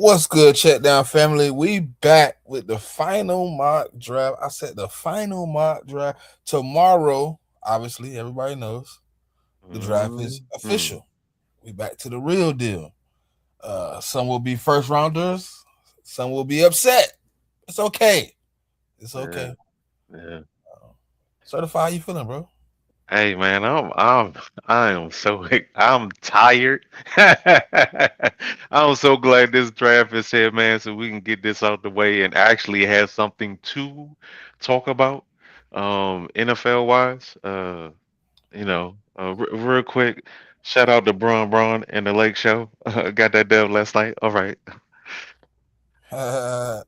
What's good, CheckDown family? We back with the final mock draft. I said the final mock draft tomorrow. Obviously, everybody knows the draft is Mm-hmm. official. We back to the real deal. Some will be first rounders. Some will be upset. It's okay. It's Yeah, okay. yeah. Certified, how you feeling, bro? Hey man, I am so I'm tired. I'm so glad this draft is here, man, so we can get this out the way and actually have something to talk about. NFL wise. Real quick, shout out to Braun and the Lake Show. Got that dub last night. All right. uh,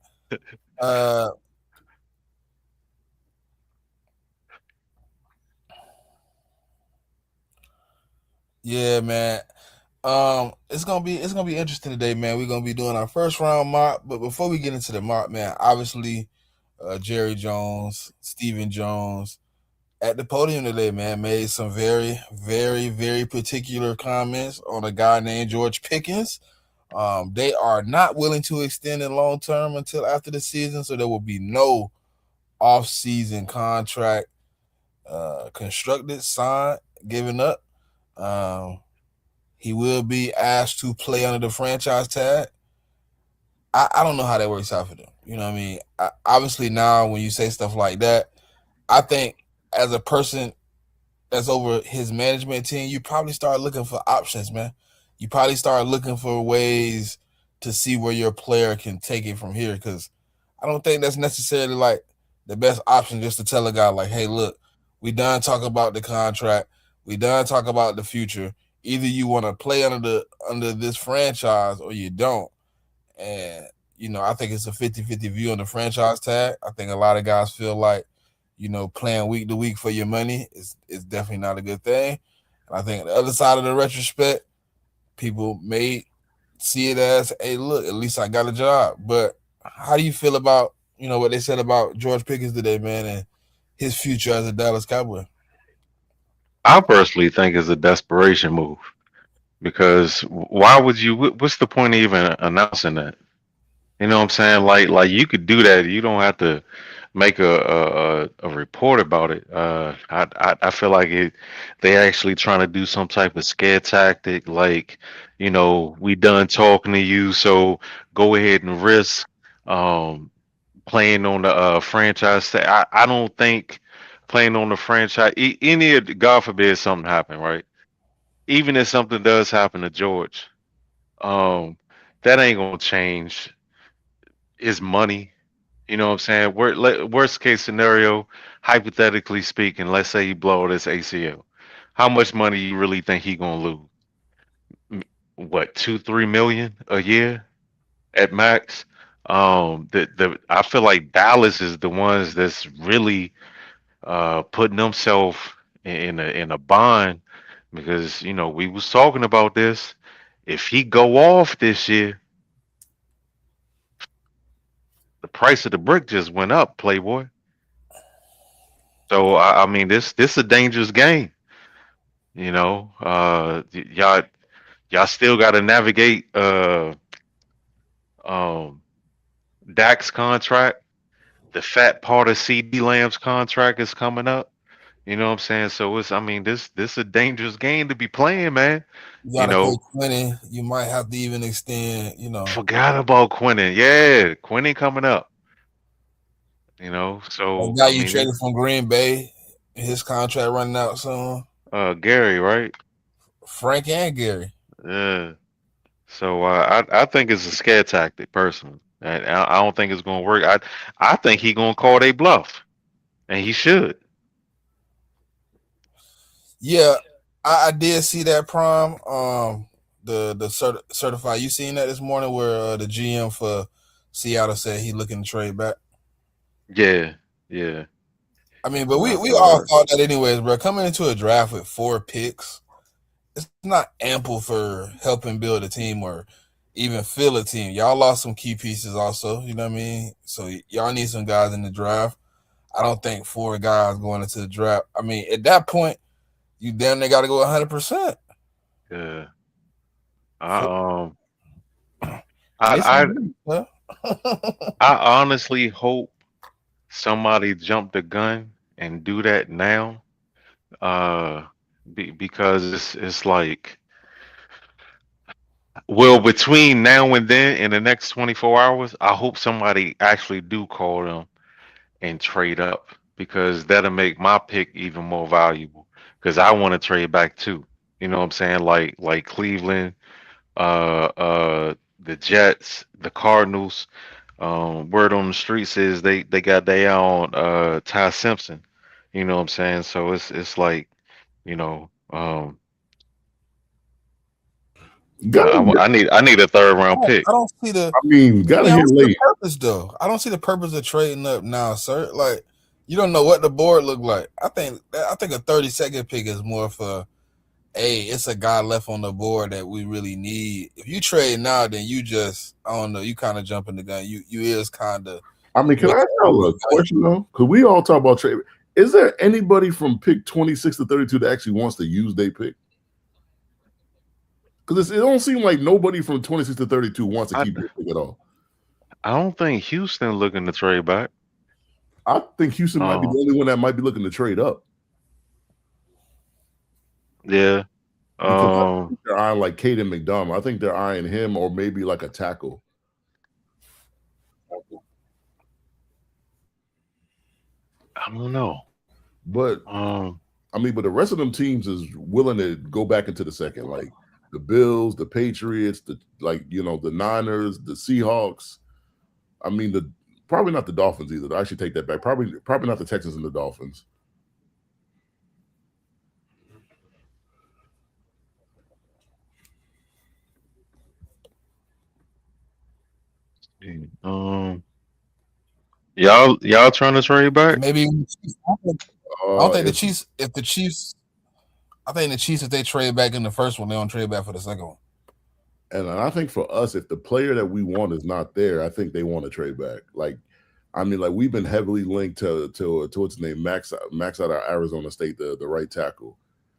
yeah, man. It's gonna be interesting today, man. We're gonna be doing our first round mock, but before we get into the mock, man, obviously, Jerry Jones, Stephen Jones, at the podium today, man, made some very, very, very particular comments on a guy named George Pickens. They are not willing to extend it long term until after the season, so there will be no off season contract constructed, signed, given up. Um, he will be asked to play under the franchise tag. I don't know how that works out for them. You know what I mean? Obviously, now when you say stuff like that, I think as a person that's over his management team, you probably start looking for options, man. You probably start looking for ways to see where your player can take it from here. Because I don't think that's necessarily like the best option just to tell a guy like, hey, look, we done talk about the contract, we done talk about the future. Either you want to play under this franchise or you don't. And, I think it's a 50-50 view on the franchise tag. I think a lot of guys feel like, playing week to week for your money is definitely not a good thing. And I think the other side of the retrospect, people may see it as, hey, look, at least I got a job. But how do you feel about, what they said about George Pickens today, man, and his future as a Dallas Cowboy? I personally think it's a desperation move because why would you? What's the point of even announcing that? You know what I'm saying? Like you could do that. You don't have to make a report about it. I feel like they actually trying to do some type of scare tactic. Like, we done talking to you, so go ahead and risk um playing on the franchise. I don't think playing on the franchise. Any of God forbid something happen, right? Even if something does happen to George, um, that ain't gonna change his money. You know what I'm saying? Worst case scenario, hypothetically speaking, let's say he blow this ACL. How much money you really think he gonna lose? What, 2, 3 million a year at max? The I feel like Dallas is the ones that's really putting themselves in a bind because we was talking about this. If he go off this year, the price of the brick just went up, Playboy. So I mean, this a dangerous game. Y'all still got to navigate um Dak's contract. The fat part of CD Lamb's contract is coming up. You know what I'm saying? So I mean, this a dangerous game to be playing, man. You You got to pay know, 20. You might have to even extend, forgot about Quinnen. Yeah, Quinnen coming up. a So guy I you mean, traded from Green Bay, his contract running out soon. Gary, right? Frank and Gary. Yeah. So I think it's a scare tactic, personally, and I don't think it's gonna work. I think he gonna call they bluff, and he should. Yeah, I did see that prom. The certified. You seen that this morning where the GM for Seattle said he looking to trade back. Yeah, yeah. I mean, but we I we saw all that. thought that anyways, bro. Coming into a draft with 4 picks, it's not ample for helping build a team or even fill a team. Y'all lost some key pieces also. You know what I mean? So y'all need some guys in the draft. I don't think 4 guys going into the draft. I mean, at that point, you damn near got to go 100%. Yeah. For I Mason I Greenwood, huh? I honestly hope somebody jump the gun and do that now. Uh, because it's like, well, between now and then, in the next 24 hours, I hope somebody actually do call them and trade up because that'll make my pick even more valuable. Because I want to trade back too. You know what I'm saying? Like Cleveland, the Jets, the Cardinals. Word on the streets is they got their own Ty Simpson. You know what I'm saying? So it's like, you know, Gotta, I need a third round pick. I don't see the. I mean, I gotta mean, I hit don't see the late. purpose though. I don't see the purpose of trading up now, sir. Like, you don't know what the board look like. I think a 30-second pick is more for, hey, it's a guy left on the board that we really need. If you trade now, then you just, I don't know, you kind of jumping the gun. You is kind of I mean, can I wasting ask all y'all your a value. question though? Because we all talk about trade. Is there anybody from pick 26 to 32 that actually wants to use their pick? Because it don't seem like nobody from 26 to 32 wants to I keep their pick at all. I don't think Houston looking to trade back. I think Houston might be the Um, only one that might be looking to trade up yeah. because I Um, think they're eyeing like Caden McDonald. I think they're eyeing him or maybe like a tackle. I don't know. But Um, I mean, but the rest of them teams is willing to go back into the second, like the Bills, the Patriots, the the Niners, the Seahawks. I mean, the probably not the Dolphins either. I should take that back. Probably not the Texans and the Dolphins. um, y'all trying to trade back? Maybe I don't think the If Chiefs. If the Chiefs, I think the Chiefs, if they trade back in the first one, they don't trade back for the second one. and I think for us, if the player that we want is not there, I think they want to trade back. Like, I mean, like we've been heavily linked to what's his name, Max out of Arizona State, the right tackle,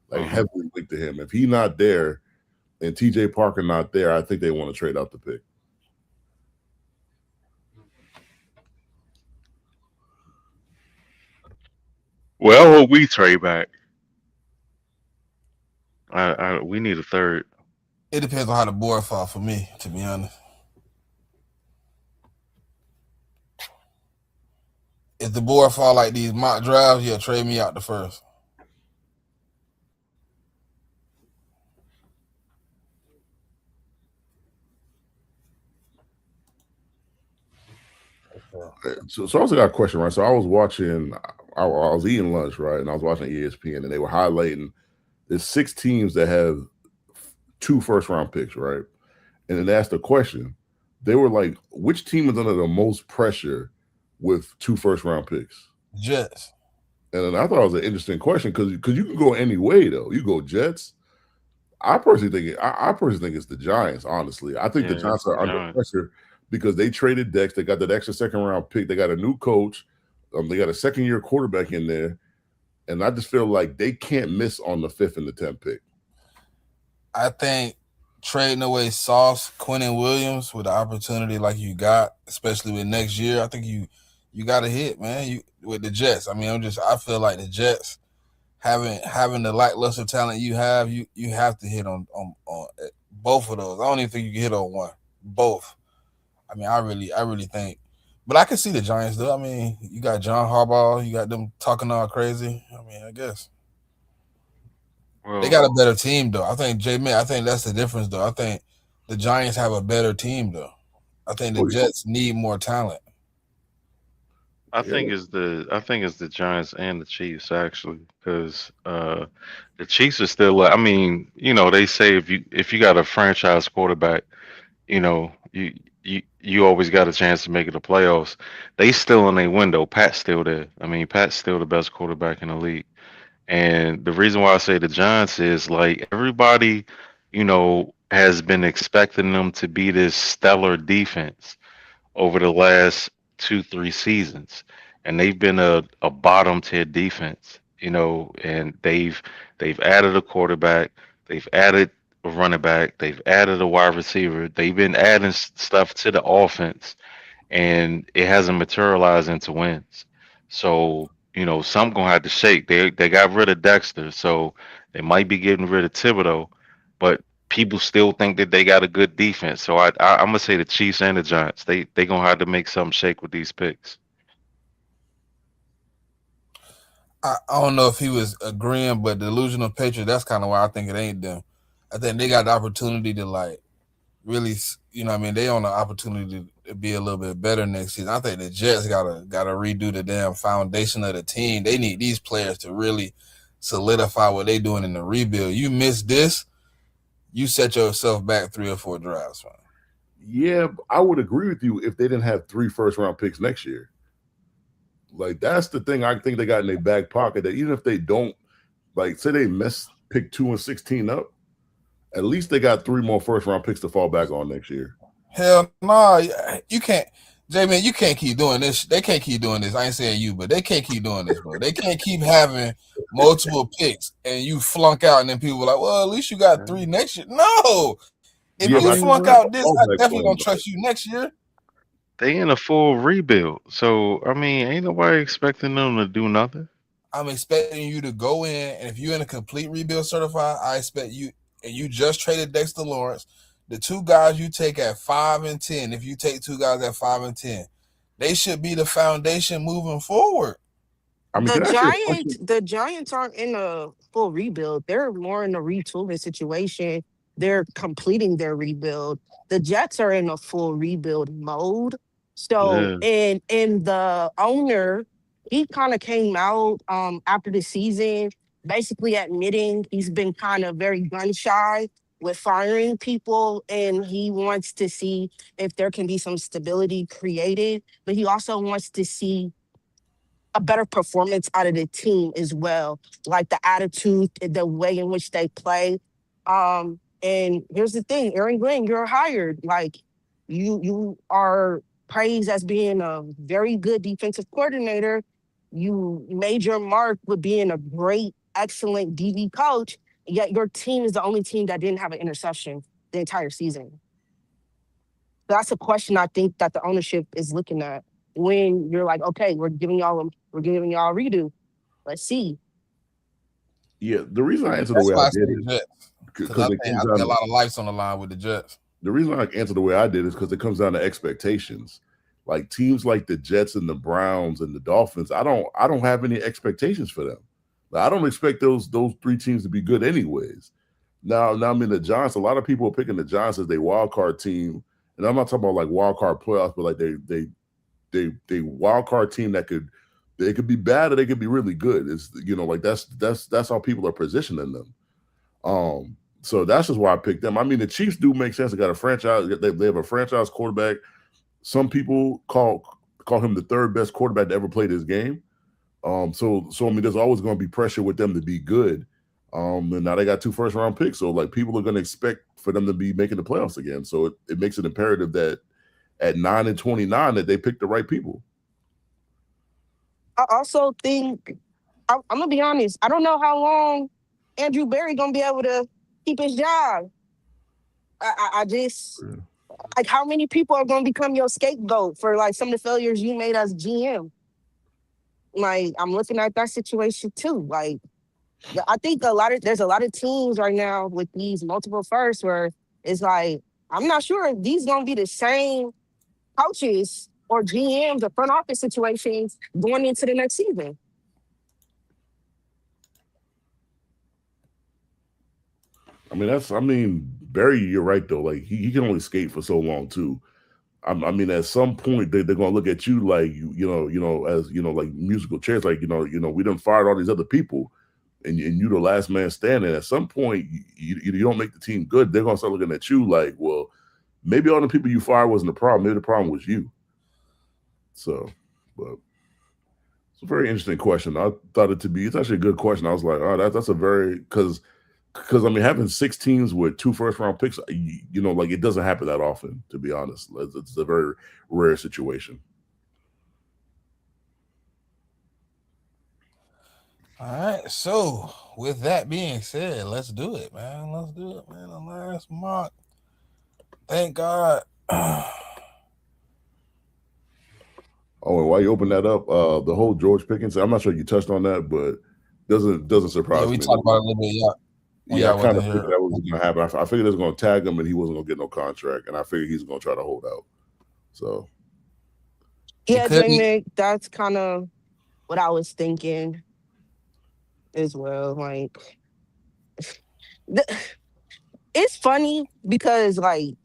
like Uh-huh. heavily linked to him. If he not there and T.J. Parker not there, I think they want to trade out the pick. Well, we trade back. We need a third. It depends on how the board fall for me, to be honest. If the board fall like these mock drafts, yeah, trade me out the first. So I also got a question, right? So I was watching, I was eating lunch, right, and I was watching ESPN, and they were highlighting there's 6 teams that have 2 first round picks, right? And then they asked a question. They were like, which team is under the most pressure with 2 first round picks? Jets. And then I thought it was an interesting question because you can go any way though. You go Jets. I personally think it's the Giants. Honestly, I think the Yeah, Giants it's the are under Giants. pressure because they traded Dex. They got that extra second round pick. They got a new coach. They got a second-year quarterback in there, and I just feel like they can't miss on the 5th and the 10th pick. I think trading away Sauce, Quentin Williams with the opportunity like you got, especially with next year, I think you got to hit, man. You with the Jets. I mean, I feel like the Jets having the lackluster talent you have to hit on both of those. I don't even think you can hit on one. Both. I mean, I really think. But I can see the Giants though. I mean, you got John Harbaugh, you got them talking all crazy. I mean, I guess they Well, got a better team though. I think JMIK, I think that's the difference though. I think the Giants have a better team though. I think the Oh, Jets need more talent. yeah. I think it's the Giants and the Chiefs actually, because the Chiefs are still. I mean, they say if you got a franchise quarterback, you know, you always got a chance to make it the playoffs. They still in a window. Pat's still there. I mean, Pat's still the best quarterback in the league. And the reason why I say the Giants is like everybody, has been expecting them to be this stellar defense over the last 2, 3 seasons, and they've been a bottom tier defense, and they've added a quarterback, they've added a running back. They've added a wide receiver. They've been adding stuff to the offense, and it hasn't materialized into wins. So, something gonna have to shake. They got rid of Dexter, so they might be getting rid of Thibodeau, but people still think that they got a good defense. So I'm gonna say the Chiefs and the Giants. They gonna have to make something shake with these picks. I don't know if he was agreeing, but delusional patriot. That's kind of why I think it ain't them. I think they got the opportunity to like really, I mean, they on the opportunity to be a little bit better next season. I think the Jets gotta redo the damn foundation of the team. They need these players to really solidify what they doing in the rebuild. You miss this, you set yourself back 3 or 4 drafts, man. Yeah, I would agree with you if they didn't have 3 first-round picks next year. Like, that's the thing I think they got in their back pocket, that even if they don't, like, say they mess pick 2 and 16 up, at least they got 3 more first-round picks to fall back on next year. Hell nah, you can't. J-Man, you can't keep doing this. They can't keep doing this. I ain't saying you, but they can't keep doing this, bro. They can't keep having multiple picks and you flunk out and then people are like, well, at least you got 3 next year. No. If Yeah, you but I flunk think out this, I fallback definitely plan, don't trust you next year. They in a full rebuild, so I mean, ain't nobody expecting them to do nothing. I'm expecting you to go in, and if you're in a complete rebuild certified, I expect you, and you just traded Dexter Lawrence, the 2 guys you take at 5 and 10, if you take 2 guys at 5 and 10, they should be the foundation moving forward. I mean, The can I ask you a Giants, question? the Giants aren't in a full rebuild. They're more in a retooling situation. They're completing their rebuild. The Jets are in a full rebuild mode. So, Yeah, and the owner, he kind of came out after the season, basically admitting he's been kind of very gun shy with firing people, and he wants to see if there can be some stability created. But he also wants to see a better performance out of the team as well, like the attitude, the way in which they play. And here's the thing, Aaron Glenn, you're hired. Like you are praised as being a very good defensive coordinator. You made your mark with being a great, excellent DB coach. Yet your team is the only team that didn't have an interception the entire season. That's a question I think that the ownership is looking at when you're like, okay, we're giving y'all a redo. Let's see. Yeah, the reason I answer the That's way I why I say did is Jets, because because it I comes think down a to lot of life's on the line with the Jets. the reason I answer the way I did is because it comes down to expectations. Like teams like the Jets and the Browns and the Dolphins, I don't have any expectations for them. Like, I don't expect those 3 teams to be good anyways. Now I mean the Giants. A lot of people are picking the Giants as their wild card team, and I'm not talking about like wild card playoffs, but like they wild card team that they could be bad or they could be really good. It's like that's how people are positioning them. So that's just why I picked them. I mean, the Chiefs do make sense. They got a franchise. They have a franchise quarterback. Some people call him the 3rd best quarterback to ever play this game. So I mean, there's always going to be pressure with them to be good. And now they got 2 first-round picks, so like people are going to expect for them to be making the playoffs again. So it makes it imperative that at 9 and 29 that they pick the right people. I also think I'm gonna be honest. I don't know how long Andrew Berry gonna be able to keep his job. I just like how many people are gonna become your scapegoat for like some of the failures you made as GM. Like I'm looking at that situation too. Like yeah, I think there's a lot of teams right now with these multiple firsts where it's like I'm not sure if these gonna be the same coaches or GMs or front office situations going into the next season. I mean, Barry, you're right though. Like he can only skate for so long too. I mean, at some point they're gonna look at you like as like musical chairs. Like we done fired all these other people, and you the last man standing. At some point, you don't make the team good. They're gonna start looking at you like, well, maybe all the people you fired wasn't the problem. Maybe the problem was you. So, but it's a very interesting question. I thought it's actually a good question. I was like, oh, that's a very because I mean having 6 teams with 2 first-round picks, like it doesn't happen that often. To be honest, it's a very rare situation. All right. So with that being said, let's do it, man. Let's do it, man. The last mock. Thank God. Oh, and while you open that up, the whole George Pickens, I'm not sure you touched on that, but doesn't Yeah, surprise we me. talked about it a little bit, yeah. When Yeah, I y'all kind wasn't of here. figured that was going to happen. I figured they was going to tag him, and he wasn't going to get no contract, and I figured he's going to try to hold out. So It Yeah, could be. JMIK, that's kind of what I was thinking as well. Like, th- it's funny because like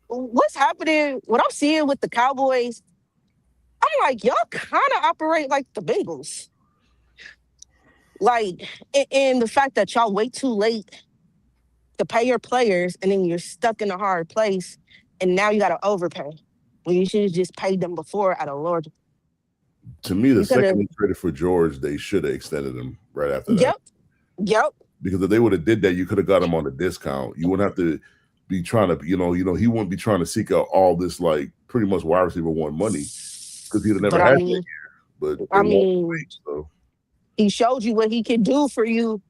what's happening, what I'm seeing with the Cowboys, I'm like, y'all kind of operate like the Bengals. Like, and the fact that y'all wait too late to pay your players and then you're stuck in a hard place and now you got to overpay when you should have just paid them before at a lower. to me, the You could second have, they traded for George, they should have extended him right after that. yep, yep. Because if they would have did that, you could have got him on a discount. You wouldn't have to be trying to, he wouldn't be trying to seek out all this like pretty much wide receiver one money because he'd have never But had that year. But they I won't mean, wait. So he showed you what he could do for you.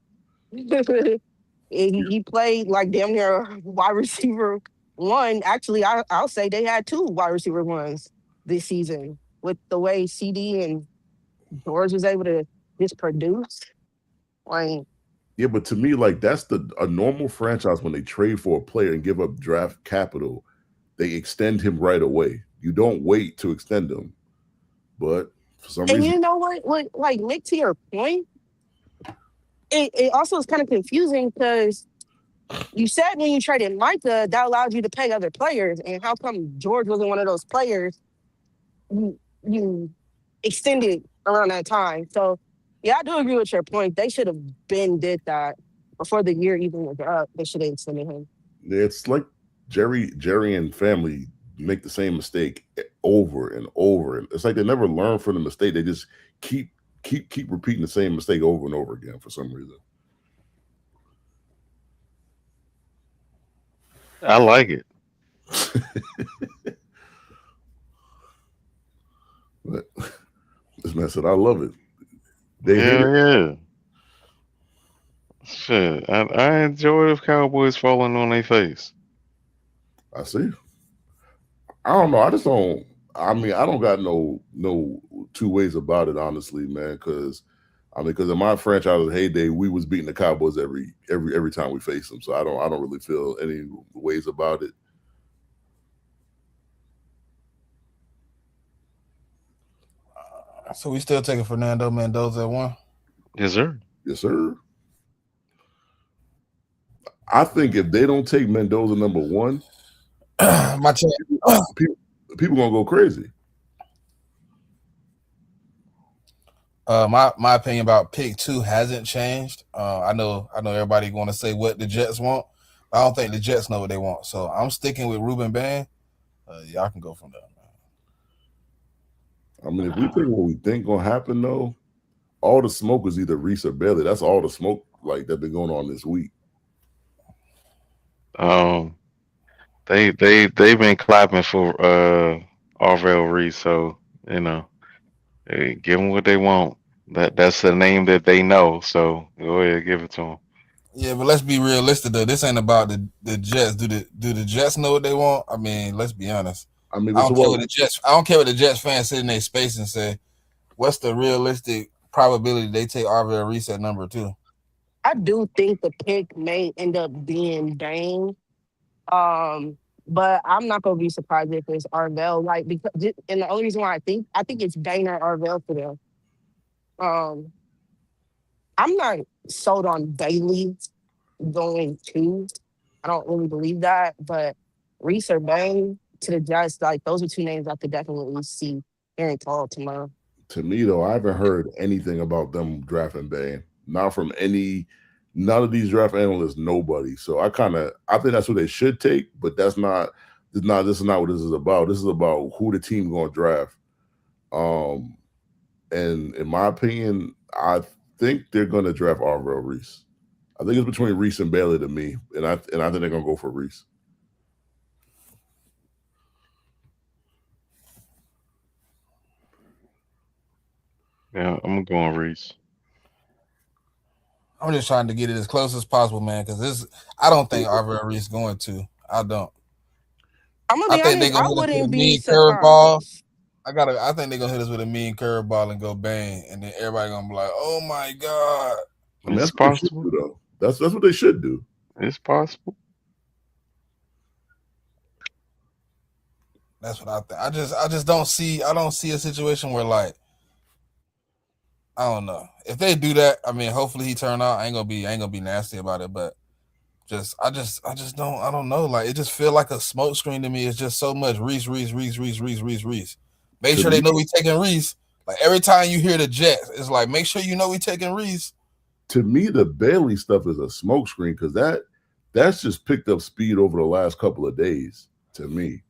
He played like damn near wide receiver one. Actually, I'll say they had two wide receiver ones this season with the way CD and George was able to just produce. Like, yeah, but to me, like that's a normal franchise when they trade for a player and give up draft capital, they extend him right away. You don't wait to extend him. But for some and reason, you know what? What like Nick, to your point, it also is kind of confusing because you said when you traded Micah, that allowed you to pay other players, and how come George wasn't one of those players you extended around that time? So yeah, I do agree with your point. They should have been did that before the year even was up. They should have extended him. it's like Jerry and family make the same mistake over and over. And it's like they never learn from the mistake. They just keep keep repeating the same mistake over and over again for some reason. I like it. But this man said, "I love it." They hate it. Yeah, yeah. Shit, I enjoy if Cowboys falling on their face. I see. I don't know. I just don't. I mean, I don't got no two ways about it, honestly, man. Because in my franchise's heyday, we was beating the Cowboys every time we faced them. So I don't really feel any ways about it. So we still taking Fernando Mendoza at one. Yes, sir. Yes, sir. I think if they don't take Mendoza number one, My check. people, people gonna go crazy. My opinion about pick two hasn't changed. I know everybody going to say what the Jets want. I don't think the Jets know what they want, so I'm sticking with Ruben Bain. Y'all can go from there. I mean, if we think what we think gonna happen, though, all the smoke is either Reese or Bailey. That's all the smoke like that been going on this week. Um, they've been clapping for Arvell Reese, so you know, give them what they want. That's the name that they know. So go ahead, give it to them. Yeah, but let's be realistic though. This ain't about the Jets. Do the Jets know what they want? I mean, let's be honest. I mean, I this is don't care what what the Jets. I don't care what the Jets fans sit in their space and say. What's the realistic probability they take Arvell Reese at number two? I do think the pick may end up being Dane. Um, but I'm not gonna be surprised if it's Arvell. Like because and the only reason why I think it's Dane or Arvell for them. Um, I'm not sold on Bailey going to. I don't really believe that, but Reese or Bang to the Jets, like those are two names I could definitely see hearing call tomorrow. to me though, I haven't heard anything about them drafting Bain. Not from none of these draft analysts, nobody. So I think that's what they should take, but this is not what this is about. This is about who the team gonna draft. Um, and in my opinion, I think they're gonna draft Arvell Reese. I think it's between Reese and Bailey to me, and I think they're gonna go for Reese. Yeah, I'm going Reese. I'm just trying to get it as close as possible, man. Because this, I don't think Arvell Reese going to. I don't. I'm gonna I be think they're honest, gonna I hit us with a wouldn't be mean curveball. surprised. I think they're gonna hit us with a mean curveball and go bang, and then everybody gonna be like, "Oh my god." I mean, It's that's what they should possible. do, though. That's what they should do. It's possible. That's what I think. I just don't see. I don't see a situation where like I don't know if they do that. I mean, hopefully he turn out. I ain't gonna be nasty about it, but I just don't. I don't know. Like it just feel like a smoke screen to me. It's just so much Reese, Reese, Reese, Reese, Reese, Reese, Reese. Make To sure they me, know we taking Reese. Like every time you hear the Jets, it's like make sure you know we taking Reese. the Bailey stuff is a smokescreen because that's just picked up speed over the last couple of days. To me,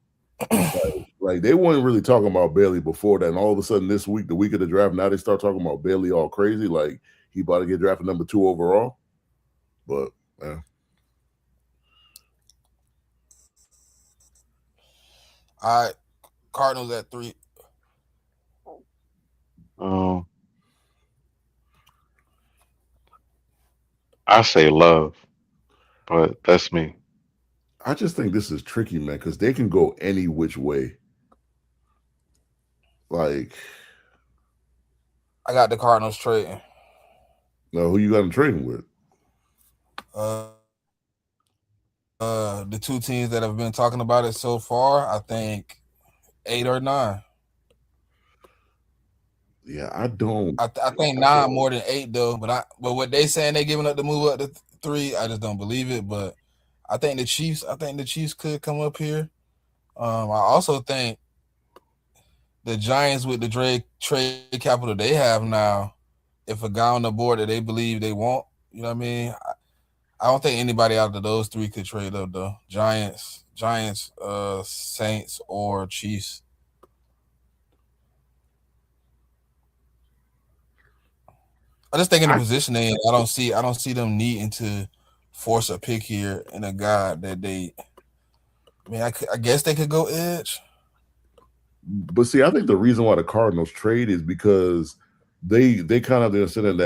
like they weren't really talking about Bailey before that, and all of a sudden this week, the week of the draft, now they start talking about Bailey all crazy, like he about to get drafted number 2 overall. But All right, Cardinals at 3. Um, I say Love, but that's me. I just think this is tricky, man, because they can go any which way. Like, I got the Cardinals trading. who you got him trading with? The two teams that have been talking about it so far, I think 8 or 9. Yeah, I don't. I think 9 more than 8 though. But what they saying they giving up the move up to 3, I just don't believe it. But I think the Chiefs could come up here. I also think the Giants with the trade capital they have now, if a guy on the board that they believe they want, you know what I mean? I don't think anybody out of those 3 could trade up though. Giants, Saints, or Chiefs. I just think in the I, position they in, I don't see them needing to force a pick here in a guy that they. I mean, I guess they could go edge. but see, I think the reason why the Cardinals trade is because they kind of understand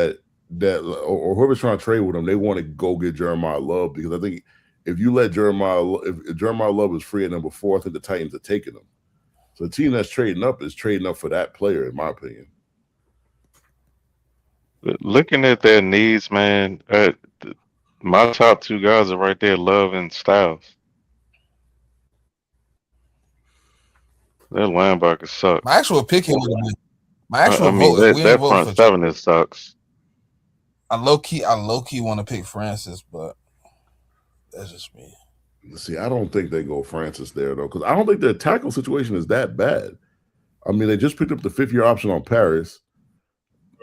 or whoever's trying to trade with them, they want to go get Jeremiah Love because I think if you let if Jeremiah Love is free at number 4, I think the Titans are taking him. So the team that's trading up is trading up for that player, in my opinion. Looking at their needs, man, my top 2 guys are right there, Love and Styles. Their linebackers suck. My actual pick here would have been my actual I mean, vote. If we ain't that voting front for, seven it sucks. I low key want to pick Francis, but that's just me. See, I don't think they go Francis there though, because I don't think their tackle situation is that bad. I mean, they just picked up the 5th-year option on Paris,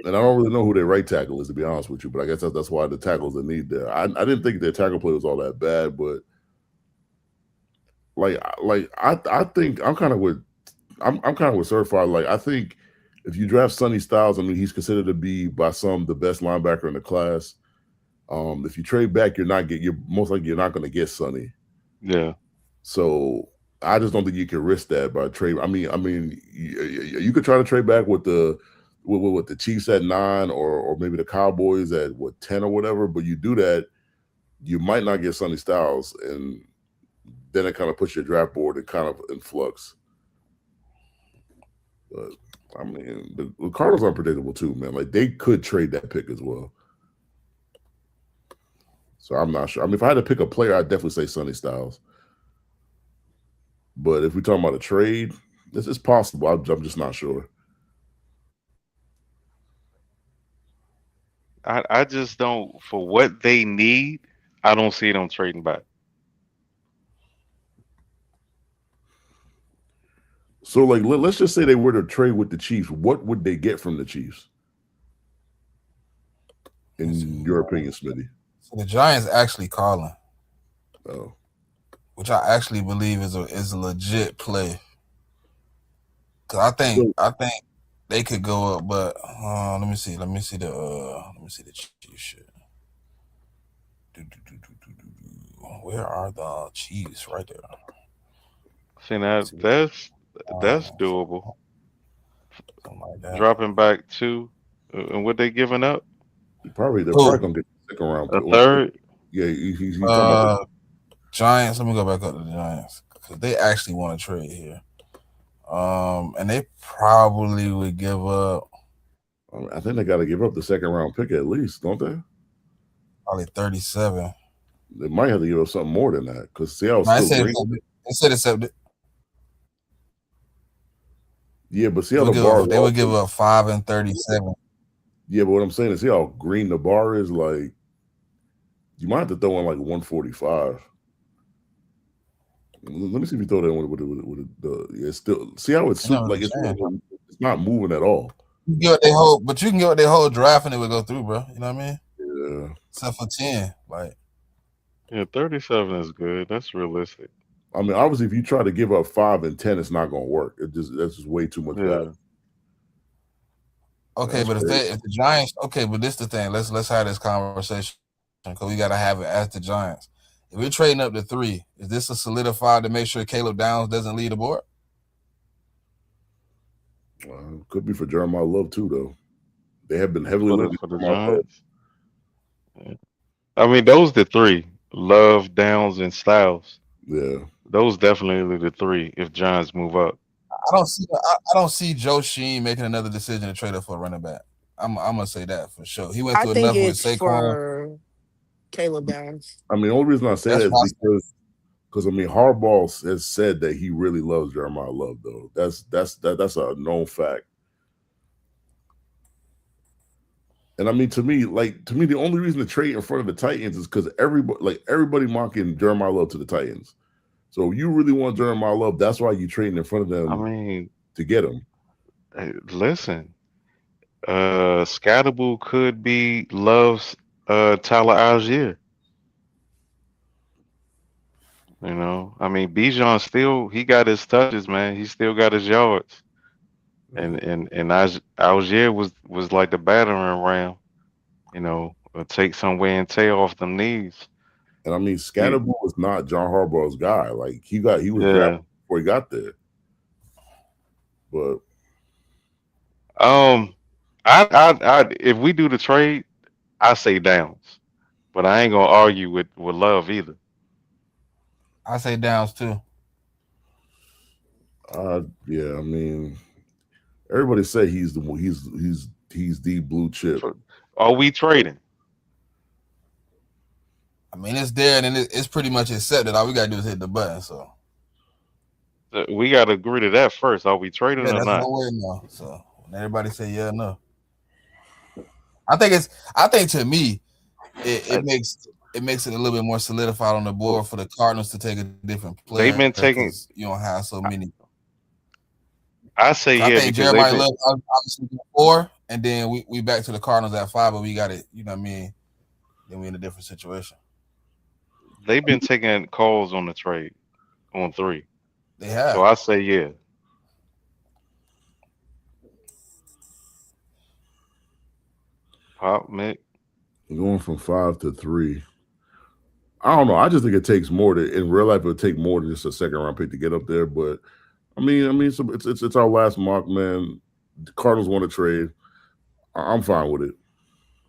and I don't really know who their right tackle is, to be honest with you. But I guess that's why the tackle's a need there. I didn't think their tackle play was all that bad, but I think I'm kind of with Certified. Like I think if you draft Sonny Styles, I mean he's considered to be by some the best linebacker in the class. If you trade back, you're most likely you're not going to get Sonny. Yeah. So I just don't think you can risk that by trade. I mean, you could try to trade back with the Chiefs at 9 or maybe the Cowboys at 10 or whatever. But you do that, you might not get Sonny Styles, and then it kind of puts your draft board in kind of in flux. But I mean, the Cardinals are unpredictable too, man. Like they could trade that pick as well. So I'm not sure. I mean, if I had to pick a player, I'd definitely say Sonny Styles. But if we're talking about a trade, this is possible. I'm just not sure. I just don't, for what they need, I don't see them trading back. So, like, let's just say they were to trade with the Chiefs. What would they get from the Chiefs, in your opinion, Smitty? So the Giants actually calling, Oh, which I actually believe is a legit play. Cause I think they could go up, but let me see the Chiefs shit. Where are the Chiefs? Right there. See that's doable. Something like that. Dropping back 2. And what they giving up? They're probably Who? gonna get the second round A pick. third? Yeah, he's talking about the, Giants. Let me go back up to the Giants because they actually want to trade here. And they probably would give up I think they got to give up the second round pick at least, don't they? probably 37. They might have to give up something more than that because Seattle's No, still green. they said accepted. Yeah, but Seattle They would give up 5 and 37. Yeah, but what I'm saying is, see how green the bar is. Like, you might have to throw in like 145. Let me see if you throw that in with the. It's still see how it's like it's not moving at all. You can get what they hold, but you can get what they hold draft and it would go through, bro. You know what I mean? Yeah. Except for 10, like. Yeah, 37 is good. That's realistic. I mean, obviously, if you try to give up 5 and 10, it's not going to work. That's just way too much value. Okay, but if the Giants, okay, but this is the thing. Let's have this conversation because we got to have it as the Giants. If we're trading up to 3, is this a solidified to make sure Caleb Downs doesn't lead the board? Could be for Jeremiah Love too, though. They have been heavily linked for the Giants. Yeah. I mean, those the 3: Love, Downs, and Styles. Yeah, those definitely the 3. If Giants move up, I don't see Joe Sheen making another decision to trade up for a running back. I'm gonna say that for sure. He went through enough with Saquon. For Caleb Downs. I mean, the only reason I say that is because I mean, Harbaugh has said that he really loves Jeremiah Love, though. That's a known fact. And I mean, to me, the only reason to trade in front of the Titans is because everybody mocking Jeremiah Love to the Titans. So you really want Jeremiah Love, that's why you trading in front of them. I mean, to get him. Listen, Scatterboo could be Love's Tyler Algier. You know, I mean, Bijan still he got his touches, man. He still got his yards, and Algier was like the battering ram. You know, take some wear and tear off them knees. And I mean, Scatterboo was not John Harbaugh's guy. Like he was drafted before he got there. But I if we do the trade, I say Downs, but I ain't gonna argue with Love either. I say Downs too. Yeah, I mean, everybody say he's the blue chip. Are we trading? I mean, it's there and it's pretty much accepted. All we gotta do is hit the button. So we gotta agree to that first. Are we trading or not? No. So when everybody say yeah, no. I think to me, it makes it a little bit more solidified on the board for the Cardinals to take a different player. They've been taking. You don't have so many. I say I think Jeremiah Love obviously 4, and then we back to the Cardinals at 5, but we got it. You know what I mean? Then we in a different situation. They've been taking calls on the trade on 3. They have. So I say yeah. Pop, Mick. Going from 5 to 3. I don't know. I just think it takes more in real life. It would take more than just a second round pick to get up there. But I mean, it's our last mock, man. The Cardinals want to trade. I'm fine with it.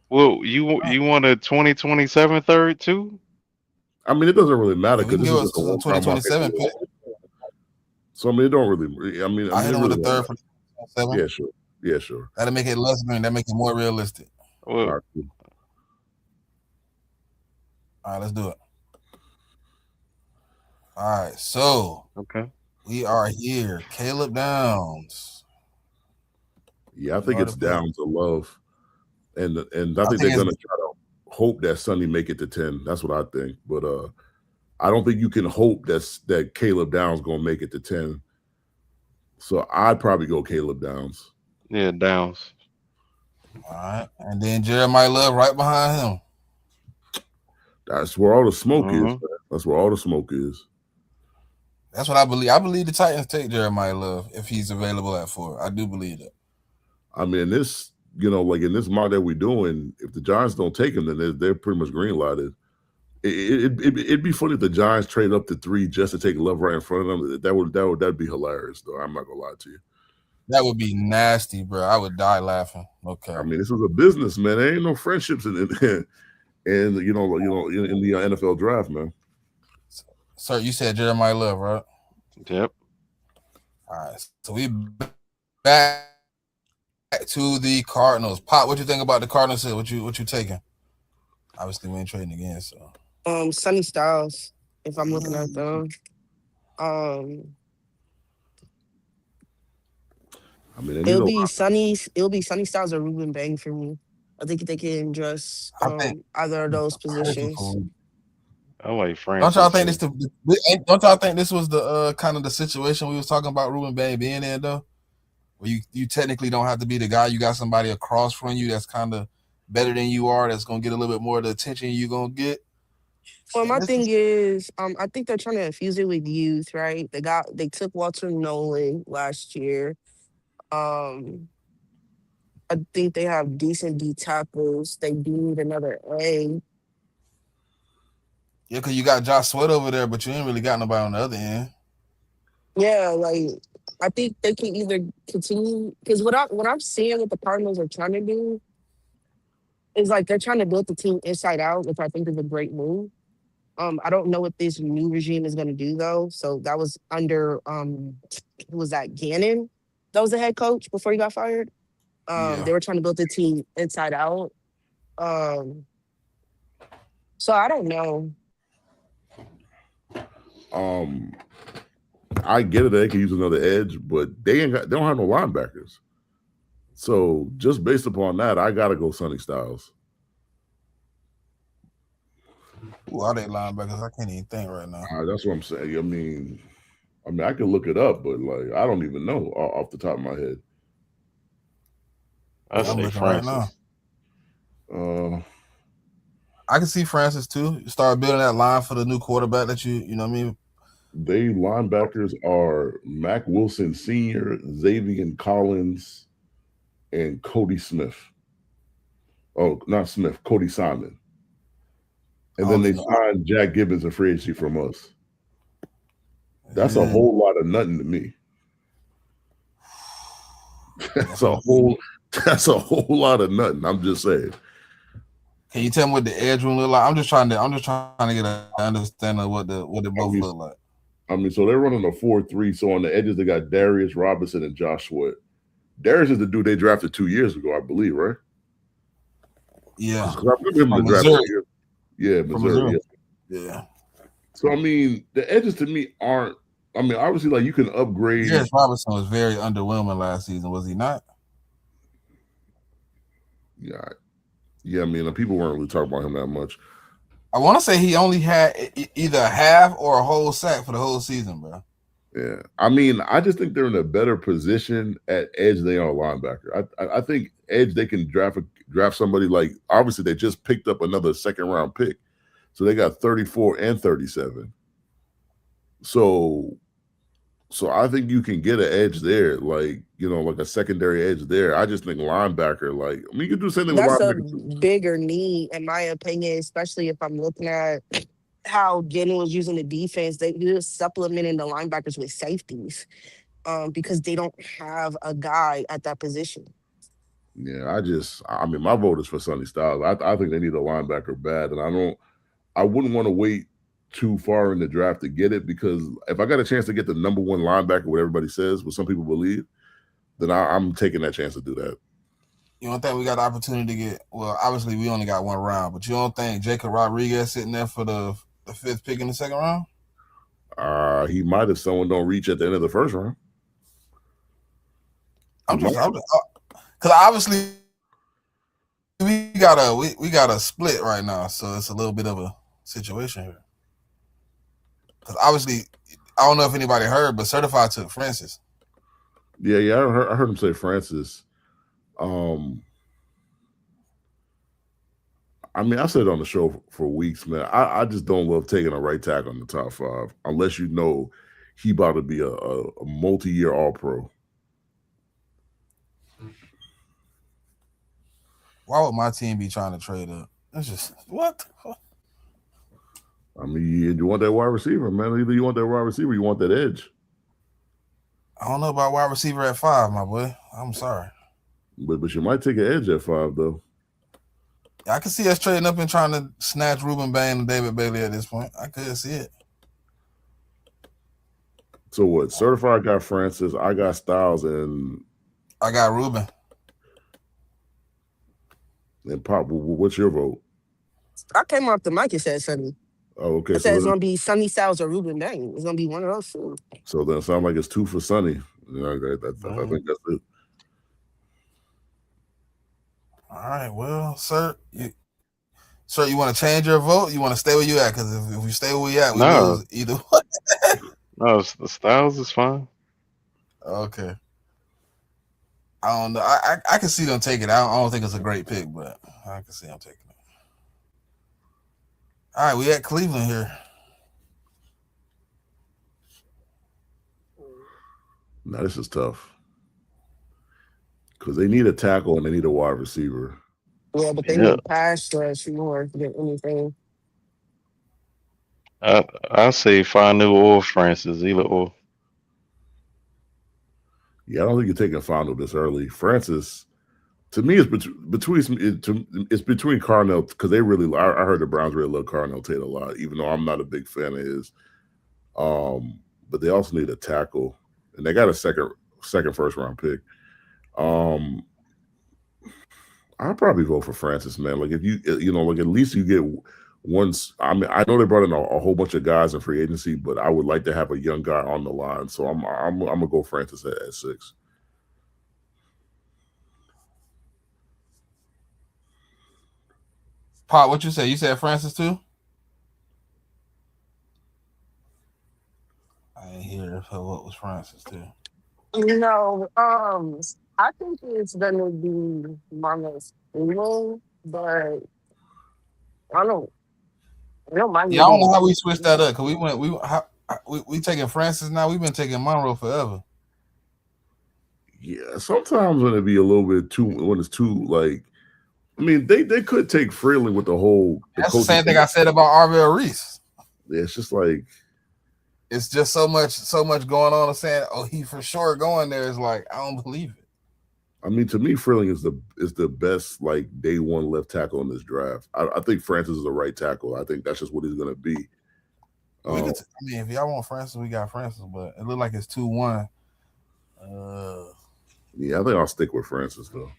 Well, you want a 2027 third too? I mean, it doesn't really matter because this is just a 2027 pick. So I mean, it don't really. I mean, I hit him really with a third for 2027. Yeah, sure. Yeah, sure. That'll make it less green. That make it more realistic. Well, all right, cool. All right, let's do it. All right, so we are here. Caleb Downs. Yeah, I think it's Downs to Love, and I think they're gonna try to hope that Sonny make it to 10. That's what I think. But I don't think you can hope that Caleb Downs gonna make it to 10. So I'd probably go Caleb Downs. Yeah, Downs. All right, and then Jeremiah Love right behind him. That's where all the smoke is. Man. That's where all the smoke is. That's what I believe. I believe the Titans take Jeremiah Love if he's available at 4. I do believe that. I mean, this, like in this mock that we're doing, if the Giants don't take him, then they're pretty much green lighted. It'd be funny if the Giants trade up to 3 just to take Love right in front of them. That'd be hilarious, though. I'm not gonna lie to you. That would be nasty, bro. I would die laughing. Okay. I mean, this is a business, man. There ain't no friendships in in the NFL draft, man. Sir, you said Jeremiah Love, right? Yep. All right. So we back to the Cardinals. Pop, what you think about the Cardinals here? What you taking? Obviously, we ain't trading again, so. Sunny Styles, if I'm looking at them. I mean, It'll be Sunny Styles or Ruben Bang for me. I think they can address either of those positions. I like Don't Francis. y'all think don't y'all think this was the kind of the situation we was talking about Ruben Bang being in though? Where you technically don't have to be the guy. You got somebody across from you that's kind of better than you are. That's gonna get a little bit more of the attention you gonna get. Well, my thing is, I think they're trying to infuse it with youth, right? They took Walter Nolan last year. I think they have decent D tackles. They do need another A. Yeah, because you got Josh Sweat over there, but you ain't really got nobody on the other end. Yeah, like I think they can either continue because what I'm seeing what the Cardinals are trying to do is like they're trying to build the team inside out, which I think is a great move. I don't know what this new regime is going to do though. So that was under who was that Gannon? That was the head coach before he got fired. They were trying to build the team inside out. So I don't know. I get it. They can use another edge, but they don't have no linebackers. So just based upon that, I gotta go Sonny Styles. Who are they linebackers? I can't even think right now. That's what I'm saying. I mean, I can look it up, but like I don't even know off the top of my head. I say Francis. I can see Francis too. You start building that line for the new quarterback that you know what I mean. They linebackers are Mac Wilson Sr., Xavier Collins, and Cody Smith. Oh, not Smith, Cody Simon. And then they signed Jack Gibbons and free agency from us. That's a whole lot of nothing to me. That's a whole lot of nothing. I'm just saying. Can you tell me what the edge room look like? I'm just trying to get an understanding of what they both look like. I mean, so they're running a 4-3. So on the edges, they got Darius Robinson and Josh Sweat. Darius is the dude they drafted 2 years ago, I believe, right? Yeah. I remember him in the draft. Yeah, Missouri. Yeah. So I mean, the edges to me aren't. I mean, obviously, like you can upgrade. Darius Robinson was very underwhelming last season, was he not? Yeah. I mean, people weren't really talking about him that much. I want to say he only had either a half or a whole sack for the whole season, bro. Yeah, I mean, I just think they're in a better position at edge than they are linebacker. I think edge they can draft somebody like obviously they just picked up another second round pick, so they got 34 and 37. So I think you can get an edge there, like like a secondary edge there. I just think linebacker, like you can do something. That's a bigger need, in my opinion, especially if I'm looking at how Gannon was using the defense. They were supplementing the linebackers with safeties because they don't have a guy at that position. Yeah, I mean, my vote is for Sonny Styles. I think they need a linebacker bad, and I wouldn't want to wait too far in the draft to get it because if I got a chance to get the number one linebacker, what everybody says, what some people believe, then I'm taking that chance to do that. You don't think we got the opportunity to get? Well, obviously we only got one round, but you don't think Jacob Rodriguez sitting there for the fifth pick in the second round? He might if someone don't reach at the end of the first round. Because obviously we got a split right now, so it's a little bit of a situation here. Because obviously, I don't know if anybody heard, but Certified took Francis. Yeah, I heard him say Francis. I mean, I said it on the show for weeks, man. I just don't love taking a right tackle in the top 5 unless you know he about to be a multi-year All-Pro. Why would my team be trying to trade up? It's just what? I mean, you want that wide receiver, man. Either you want that wide receiver, or you want that edge. I don't know about wide receiver at 5, my boy. I'm sorry. But you might take an edge at 5 though. I can see us trading up and trying to snatch Ruben Bain and David Bailey at this point. I could see it. So what? Certified got Francis. I got Styles, and I got Ruben. And Pop, what's your vote? I came off the mic and said Sonny. Oh, okay. I said it's gonna be Sonny Styles or Ruben Bain. It's gonna be one of those two. So then it sounds like it's 2 for Sonny. I think that's it. All right, well, sir, you want to change your vote? You want to stay where you at? Because if we stay where we at, we lose either way. No, the Styles is fine. Okay. I don't know. I can see them take it. I don't think it's a great pick, but I can see them taking it. All right, we at Cleveland here. Now this is tough because they need a tackle and they need a wide receiver. Yeah, but they need pass rush more than anything. I say Fanu or Francis, either or. Yeah, I don't think you're taking Fanu this early. Francis, to me, it's between Carnell because they really. I heard the Browns really love Carnell Tate a lot, even though I'm not a big fan of his. But they also need a tackle, and they got a second first round pick. I'll probably vote for Francis, man. Like if like at least you get one. I mean, I know they brought in a whole bunch of guys in free agency, but I would like to have a young guy on the line. So I'm gonna go Francis at 6. Pop, what you say? You said Francis too? I didn't hear what was Francis too. No, I think it's gonna be Marcus Freeman, but I don't mind. Yeah, I don't know how we switched that up because we taking Francis now. We've been taking Monroe forever. Yeah, sometimes when it be a little bit when it's too like, I mean, they could take Freeland with the whole. That's the same thing I said about Arvell Reese. Yeah, it's just like. It's just so much going on. And saying, "Oh, he for sure going there." Is like I don't believe it. I mean, to me, Freeling is the best like day one left tackle in this draft. I think Francis is the right tackle. I think that's just what he's going to be. I mean, if y'all want Francis, we got Francis, but it looked like it's 2-1. Yeah, I think I'll stick with Francis though.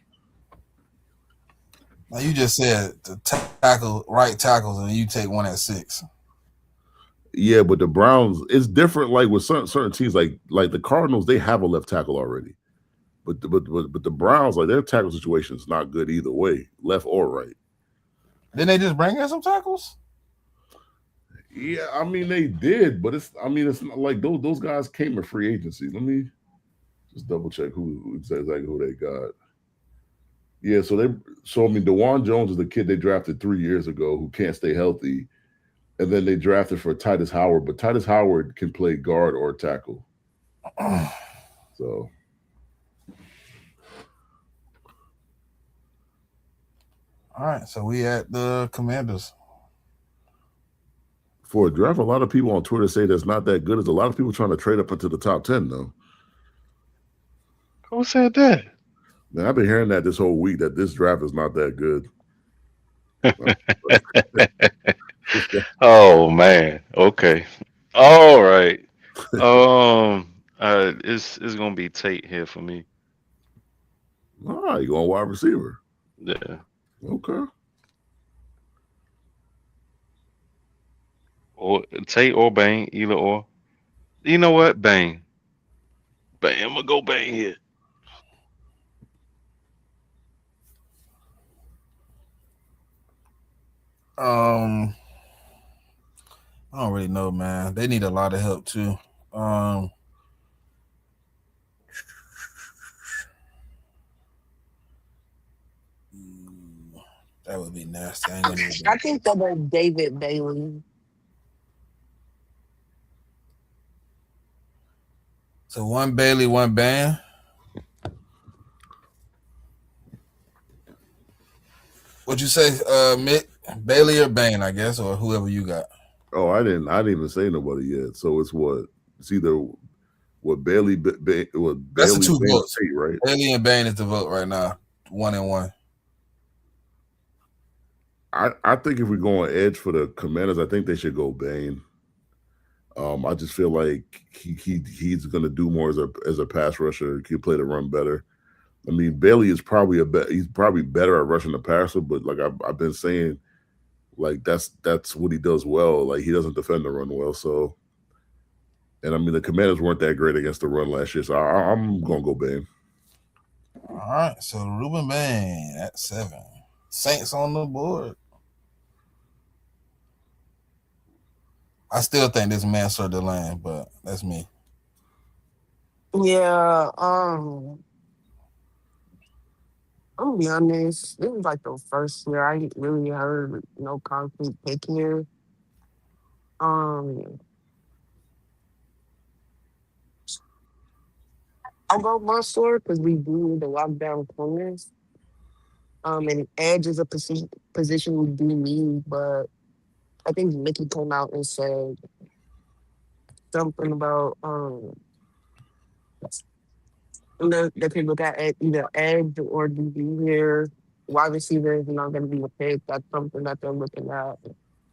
Now you just said the right tackles, and you take one at 6. Yeah, but the Browns, it's different. Like with certain teams, like the Cardinals, they have a left tackle already. But the Browns, like their tackle situation is not good either way, left or right. Didn't they just bring in some tackles? Yeah, I mean they did, but it's not like those guys came in free agency. Let me just double check exactly who they got. Yeah, so DeJuan Jones is the kid they drafted 3 years ago who can't stay healthy. And then they drafted for Titus Howard, but Titus Howard can play guard or tackle. So, all right. So we at the Commanders. For a draft, a lot of people on Twitter say that's not that good. There's a lot of people trying to trade up into the top 10, though. Who said that? Man, I've been hearing that this whole week that this draft is not that good. Oh man. Okay. All right. It's gonna be Tate here for me. All right, you going wide receiver? Yeah. Okay. Or Tate or Bain, either or. You know what? Bain. I'm gonna go Bain here. I don't really know, man. They need a lot of help too. That would be nasty. I think that was David Bailey. So one Bailey, one Bain. What'd you say, Mick? Bailey or Bain, I guess, or whoever you got. Oh, I didn't even say nobody yet. So it's what? It's either with Bailey, That's the Bailey, two Bain, votes. Tate, right? Bailey and Bain is the vote right now, 1-1. I think if we're going edge for the Commanders, I think they should go Bain. I just feel like he's going to do more as a pass rusher. He can play the run better. I mean, Bailey is probably he's probably better at rushing the passer, but like I've been saying, like that's what he does well. Like he doesn't defend the run well. So, and I mean the Commanders weren't that great against the run last year, so I'm gonna go Bain. All right, so Ruben Bain at 7. Saints on the board. I still think this man served the land, but that's me. Yeah, I'm gonna be honest. This is like the first year I ain't really heard no concrete pick here. Um, I'll go Mansour because we do need to lock down corners. And edge is a position we do need, but I think Mickey came out and said something about they could look at either edge or DB here. Wide receiver is not going to be a pick. That's something that they're looking at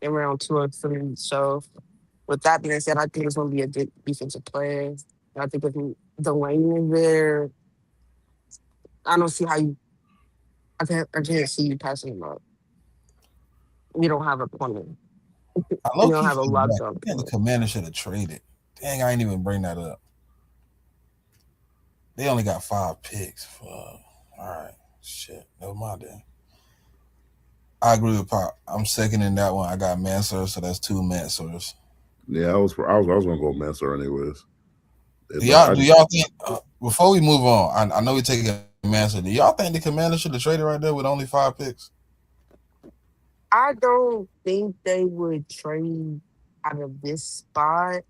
in round 2 or 3. So, with that being said, I think it's going to be a good defensive player. And I think if the lane is there, I don't see how you. I can't see you passing him up. You don't have a corner. I You low don't key have a feel bad. lockdown I think the corner. Commander should have traded. Dang, I ain't even bring that up. They only got 5 picks. Fuck. All right, shit. Never mind then. I agree with Pop. I'm seconding that one. I got Mansour, so that's 2 Mansours. Yeah, I was gonna go Mansour anyways. Do But y'all think before we move on? I know we taking Mansour. Do y'all think the Commander should have traded right there with only 5 picks? I don't think they would trade out of this spot.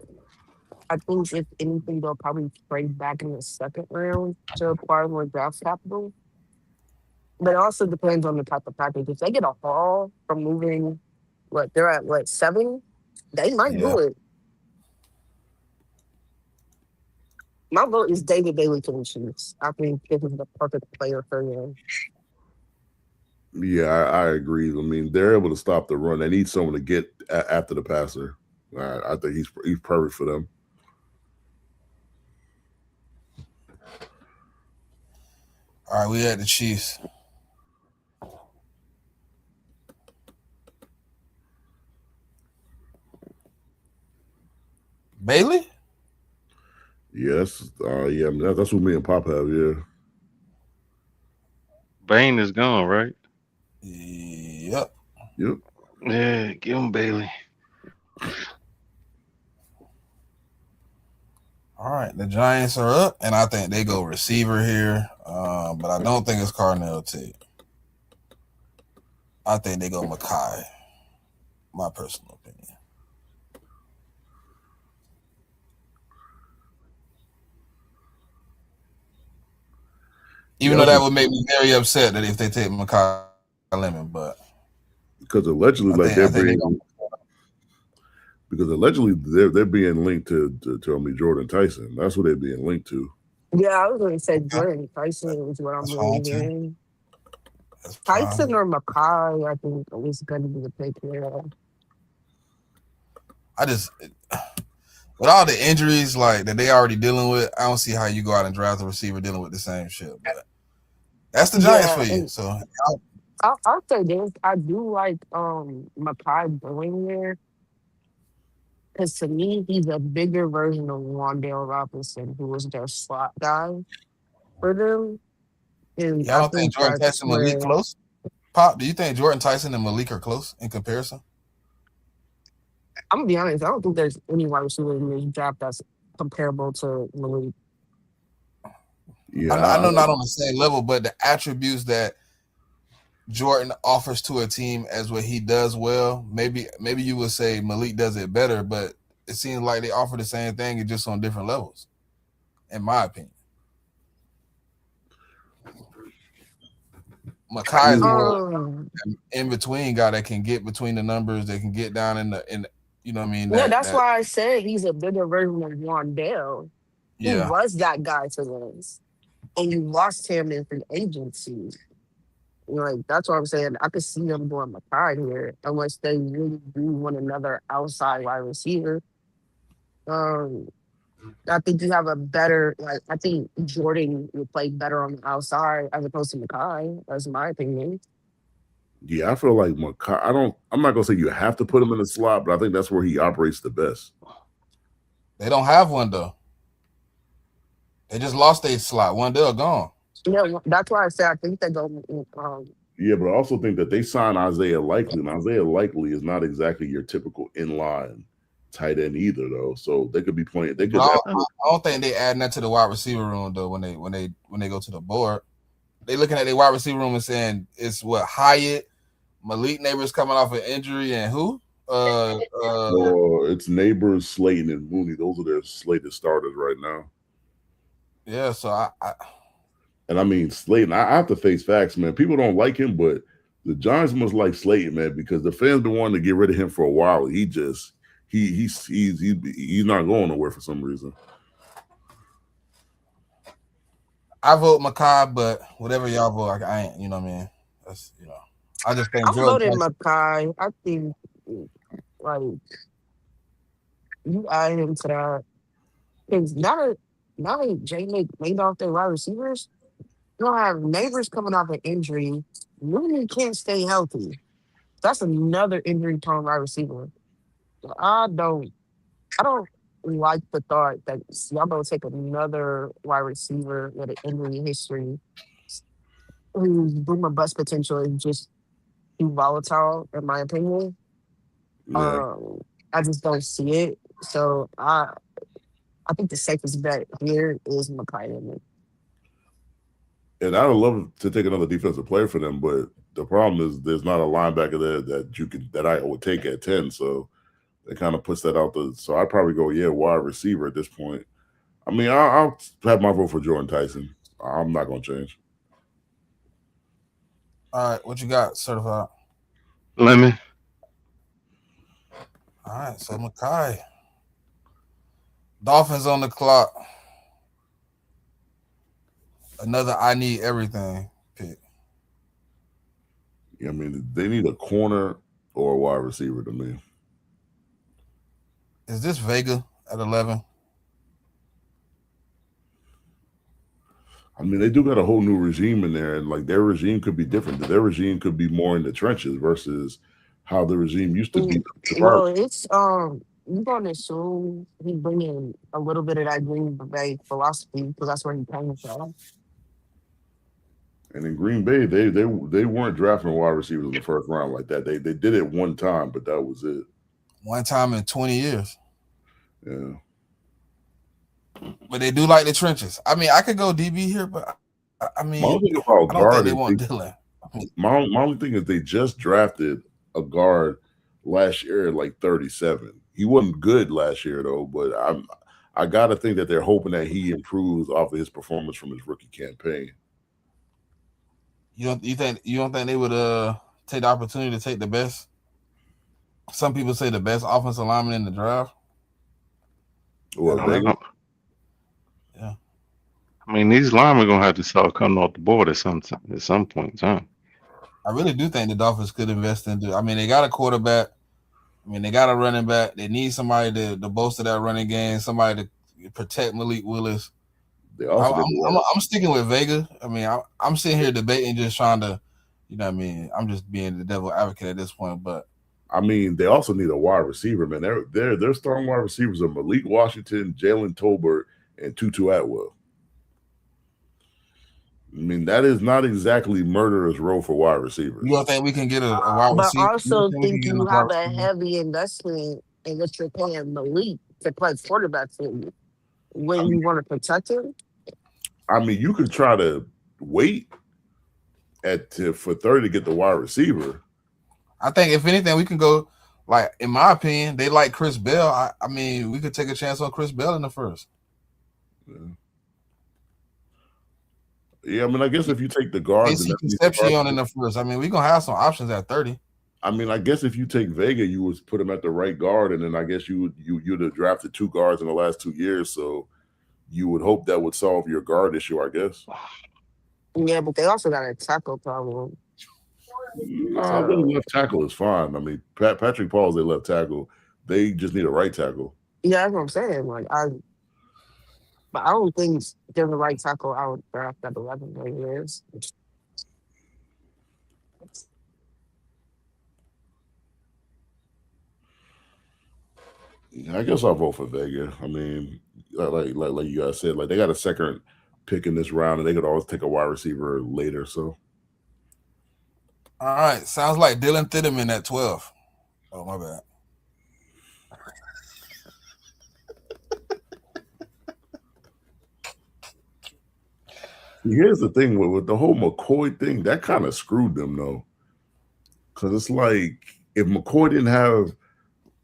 I think if anything, they'll probably trade back in the second round to acquire more draft capital. But it also depends on the type of package. If they get a haul from moving, they're at 7, they might Yeah. do it. My vote is David Bailey to the Chiefs. I think this is the perfect player for him. yeah, I agree. I mean, they're able to stop the run. They need someone to get after the passer. I think he's perfect for them. All right, we at the Chiefs. Bailey? Yes, yeah, I mean, that's what me and Pop have. Yeah, Bain is gone, right? Yep. yep. Yeah, give him Bailey. All right, the Giants are up, and I think they go receiver here, but I don't think it's Carnell Tate. I think they go Makai. My personal opinion. Even though that would make me very upset that if they take Makai Lemon, but because allegedly, they're being linked to Jordan Tyson. That's what they're being linked to. Yeah, I was going to say Jordan Tyson is what I'm really hearing. Tyson or Makai, I think is going to be the pick here. I just, with all the injuries like that they already dealing with, I don't see how you go out and draft a receiver dealing with the same shit. But that's the Giants for you. So I'll say this: I do like Makai going there because to me he's a bigger version of Wandale Robinson, who was their slot guy for them. And y'all don't think Jordan Tyson and Malik close? Pop, do you think Jordan Tyson and Malik are close in comparison? I'm gonna be honest. I don't think there's any wide receiver in this draft that's comparable to Malik. Yeah, I know not on the same level, but the attributes that Jordan offers to a team as what he does well, maybe you would say Malik does it better, but it seems like they offer the same thing, just on different levels, in my opinion. Makai is more in between guy that can get between the numbers, that can get down in the you know what I mean? Yeah, that's why I said he's a bigger version of Wandale. He Yeah. was that guy to us, and you lost him in free agency. Like that's what I'm saying. I could see them going Makai here unless they really do want another outside wide receiver. Um, I think you have a better like I think Jordan would play better on the outside as opposed to Makai. That's my opinion. Yeah, I feel like Makai. I'm not gonna say you have to put him in the slot, but I think that's where he operates the best. They don't have one though. They just lost their slot. One deal gone. Yeah, that's why I say I think they go. Yeah, but I also think that they signed Isaiah Likely, and Isaiah Likely is not exactly your typical inline tight end either, though. So they could be playing. They could. I don't think they adding that to the wide receiver room though. When they go to the board, they looking at their wide receiver room and saying it's what Hyatt, Malik Neighbors coming off an injury, and who? It's Neighbors, Slayton, and Mooney. Those are their slated starters right now. Yeah, so I mean Slayton. I have to face facts, man. People don't like him, but the Giants must like Slayton, man, because the fans been wanting to get rid of him for a while. He's not going nowhere for some reason. I vote Makai, but whatever y'all vote, I ain't. You know what I mean? That's I just think I'm voting Makai. I think like you add him to that because now that JMIK made off their wide receivers, you don't have Neighbors coming off an injury. Mooney can't stay healthy. That's another injury prone wide receiver. So I don't like the thought that y'all gonna take another wide receiver with an injury history whose boom or bust potential is just too volatile, in my opinion. Yeah. I just don't see it. So I think the safest bet here is Makai. And I would love to take another defensive player for them, but the problem is there's not a linebacker there that I would take at 10. So it kind of puts that out there. So I'd probably go, wide receiver at this point. I mean, I'll have my vote for Jordan Tyson. I'm not going to change. All right, what you got, certified? Lemon. All right, so Makai. Dolphins on the clock. Another I need everything pick. I mean, they need a corner or a wide receiver to me. Is this Vega at 11? I mean, they do got a whole new regime in there, and like their regime could be different. Their regime could be more in the trenches versus how the regime used to be. Well, it's you're gonna assume he bringing a little bit of that Green Bay philosophy because that's where he came from. And in Green Bay, they weren't drafting wide receivers in the first round like that. They did it one time, but that was it. One time in 20 years. Yeah. But they do like the trenches. I mean, I could go DB here, but I mean, my only thing about guard they want Dylan. My only thing is they just drafted a guard last year at like 37. He wasn't good last year though, but I gotta think that they're hoping that he improves off of his performance from his rookie campaign. You don't think they would take the opportunity to take the best? Some people say the best offensive lineman in the draft. Well, yeah. I mean, these linemen are gonna have to start coming off the board at some point in time. I really do think the Dolphins could invest into. I mean, they got a quarterback. I mean, they got a running back. They need somebody to bolster that running game. Somebody to protect Malik Willis. I'm sticking with Vega. I mean, I'm sitting here debating, just trying to, you know what I mean? I'm just being the devil advocate at this point. But I mean, they also need a wide receiver, man. Their starting wide receivers are Malik Washington, Jalen Tolbert, and Tutu Atwell. I mean, that is not exactly murderous row for wide receivers. You don't think we can get a wide receiver? But I also think you have a heavy investment in what you're paying Malik to play quarterback for you when you want to protect him. I mean, you could try to wait for 30 to get the wide receiver. I think if anything, we can go. Like in my opinion, they like Chris Bell. I mean, we could take a chance on Chris Bell in the first. Yeah, I mean, I guess if you take the guards, Concepcion in the first. I mean, we're gonna have some options at 30. I mean, I guess if you take Vega, you would put him at the right guard, and then I guess you'd have drafted two guards in the last 2 years. So you would hope that would solve your guard issue, I guess. Yeah, but they also got a tackle problem. Nah, their So left tackle is fine. I mean, Patrick Paul's their left tackle. They just need a right tackle. yeah, that's what I'm saying. But I don't think there's a right tackle I would draft at 11 like it is. I guess I'll vote for Vega. I mean, like you guys said, like they got a second pick in this round, and they could always take a wide receiver later. So All right, sounds like Dylan Thiedemann at 12. Oh, my bad. here's the thing with the whole McCoy thing, that kind of screwed them though, because it's like if McCoy didn't have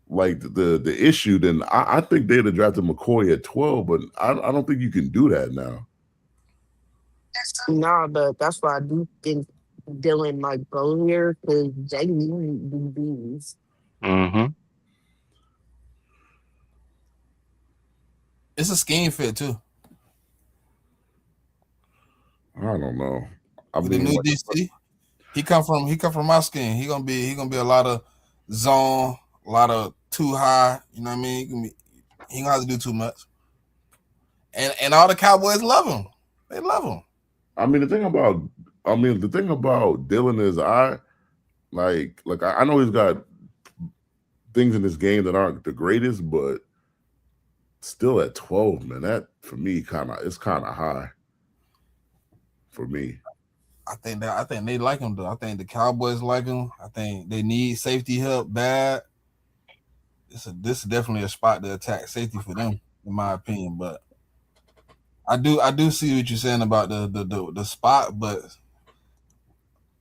like the issue, then I think they'd have drafted McCoy at 12, but I don't think you can do that now. Nah, but that's why I do think Dylan might go here because they need DBs. Mm-hmm. It's a scheme fit too. I don't know. I With the mean, new like, DC, he come from my scheme. He gonna be a lot of zone, a lot of too high. You know what I mean? He gonna have to do too much. And all the Cowboys love him. They love him. I mean, the thing about Dylan is I know he's got things in this game that aren't the greatest, but still at 12, man, that for me it's kind of high for me. I think they like him though. I think the Cowboys like him. I think they need safety help bad. This is definitely a spot to attack safety for them, in my opinion. But I do see what you're saying about the spot, but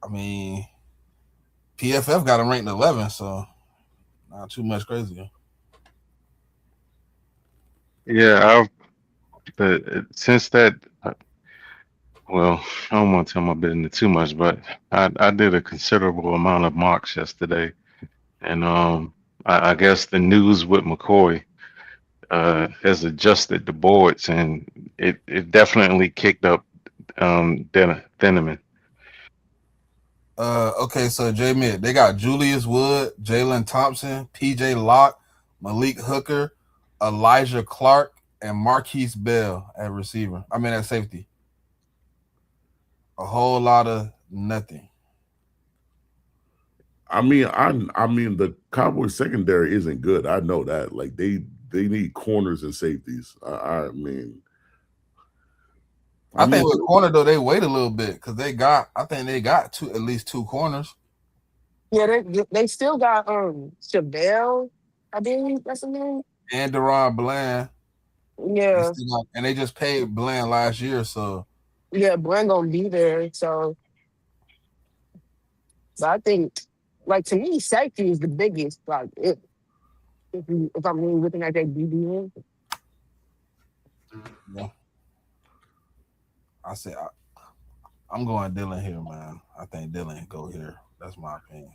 I mean PFF got him ranked 11, so not too much crazier. Yeah, since that, well, I don't want to tell my business too much, but I did a considerable amount of mocks yesterday, and I guess the news with McCoy has adjusted the boards, and it definitely kicked up Thieneman. Okay, so JMIK, they got Julius Wood, Jalen Thompson, PJ Locke, Malik Hooker, Elijah Clark, and Marquise Bell at receiver. I mean at safety. A whole lot of nothing. I mean the Cowboys secondary isn't good. I know that. Like they need corners and safeties. I think with corner though they wait a little bit because I think they got at least two corners. Yeah, they still got Chevelle, I think that's the name. And Deron Bland. Yeah. And they just paid Bland last year, so Yeah, Bland gonna be there. So I think like to me, safety is the biggest. Like if I'm really looking at that DB, yeah. I'm going Dylan here, man. I think Dylan go here. That's my opinion.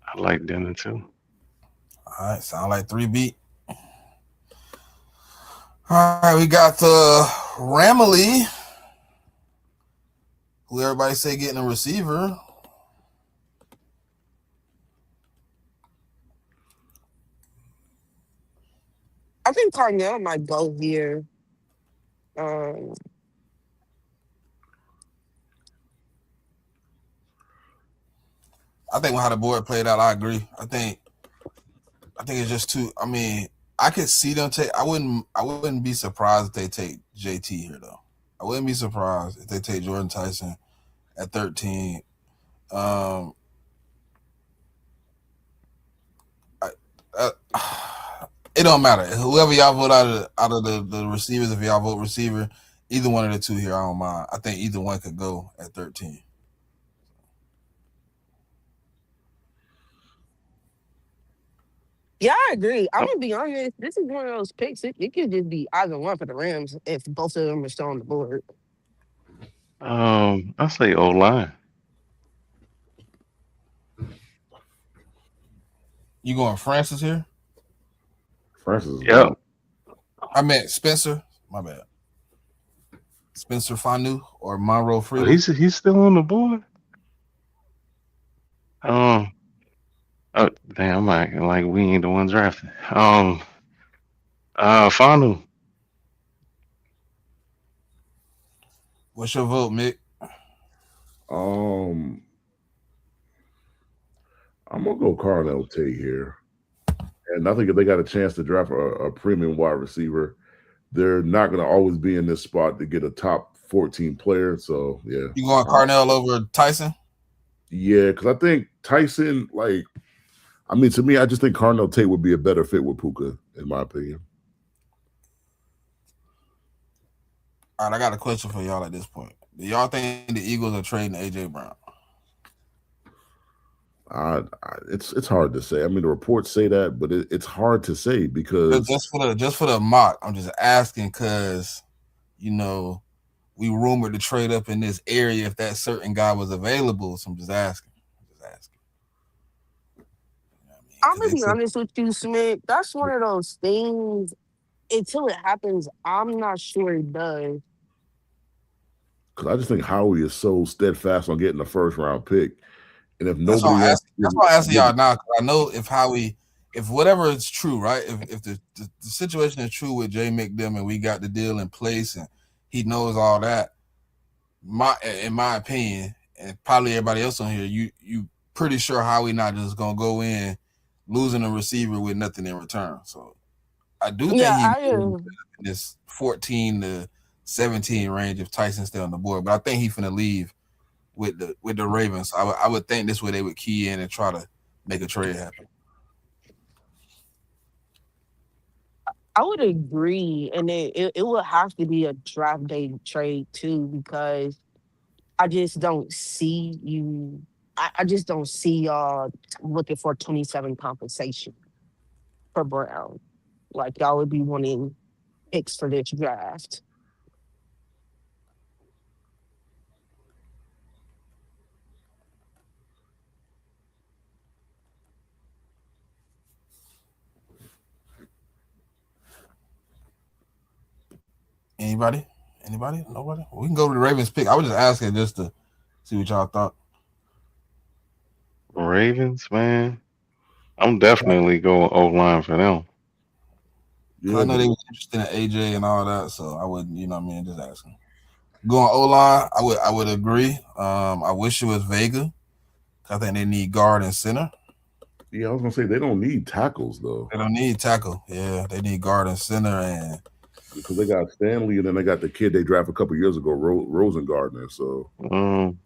I like Dylan too. All right, sound like 3 beat. All right, we got Ramley, who everybody say getting a receiver. I think Carnell might go here. Um, I think how the board played out, I agree. I think it's just too. I mean, I could see them take. I wouldn't be surprised if they take JT here though. I wouldn't be surprised if they take Jordan Tyson at 13. It don't matter. Whoever y'all vote out of the receivers, if y'all vote receiver, either one of the two here, I don't mind. I think either one could go at 13. yeah, I agree. I'm gonna be honest. This is one of those picks. It could just be either one for the Rams if both of them are still on the board. I say O line. You going Francis here? Francis is Yep. I meant Spencer. My bad. Spencer Fanu or Monroe Oh, Freeland. he's still on the board. Um, oh, damn, I'm acting like we ain't the ones drafting. Fanu. What's your vote, Mick? Um, I'm gonna go Carnell Tate here, and I think if they got a chance to draft a premium wide receiver, they're not gonna always be in this spot to get a top 14 player. So yeah, You going uh, Carnell over Tyson? yeah, because I think Tyson, like, I mean, to me, I just think Carnell Tate would be a better fit with Puka, in my opinion. All right, I got a question for y'all at this point. Do y'all think the Eagles are trading AJ Brown? It's hard to say. I mean, the reports say that, but it's hard to say Just, because just for the mock, I'm just asking because you know we rumored to trade up in this area if that certain guy was available. So I'm just asking. I'm just asking. You know what I mean? I'm Because gonna they be said honest with you, Smith. That's one of those things. Until it happens, I'm not sure it does. I just think Howie is so steadfast on getting the first round pick, and if that's why nobody I'm wants asking. to That's why I'm asking give y'all now. Because I know if Howie, if whatever is true, right? If the situation is true with JMIK them and we got the deal in place and he knows all that, in my opinion, and probably everybody else on here, you pretty sure Howie not just gonna go in losing a receiver with nothing in return. So I do think Yeah, he I in this 14 to 17 range if Tyson's still on the board, but I think he's finna leave with the Ravens. I would think this way they would key in and try to make a trade happen. I would agree, and it would have to be a draft day trade too because I just don't see you. I just don't see y'all looking for 27 compensation for Brown. Like y'all would be wanting picks for this draft. Anybody? Anybody? Nobody? We can go to the Ravens pick. I was just asking just to see what y'all thought. Ravens, man. I'm definitely going O line for them. Because yeah, I know but they was interested in AJ and all that, so I wouldn't, you know what I mean, just asking. Going O line, I would agree. I wish it was Vega. I think they need guard and center. yeah, I was gonna say they don't need tackles though They don't need tackle. Yeah, they need guard and center, and because they got Stanley and then they got the kid they drafted a couple years ago, Rosengardner. So Um,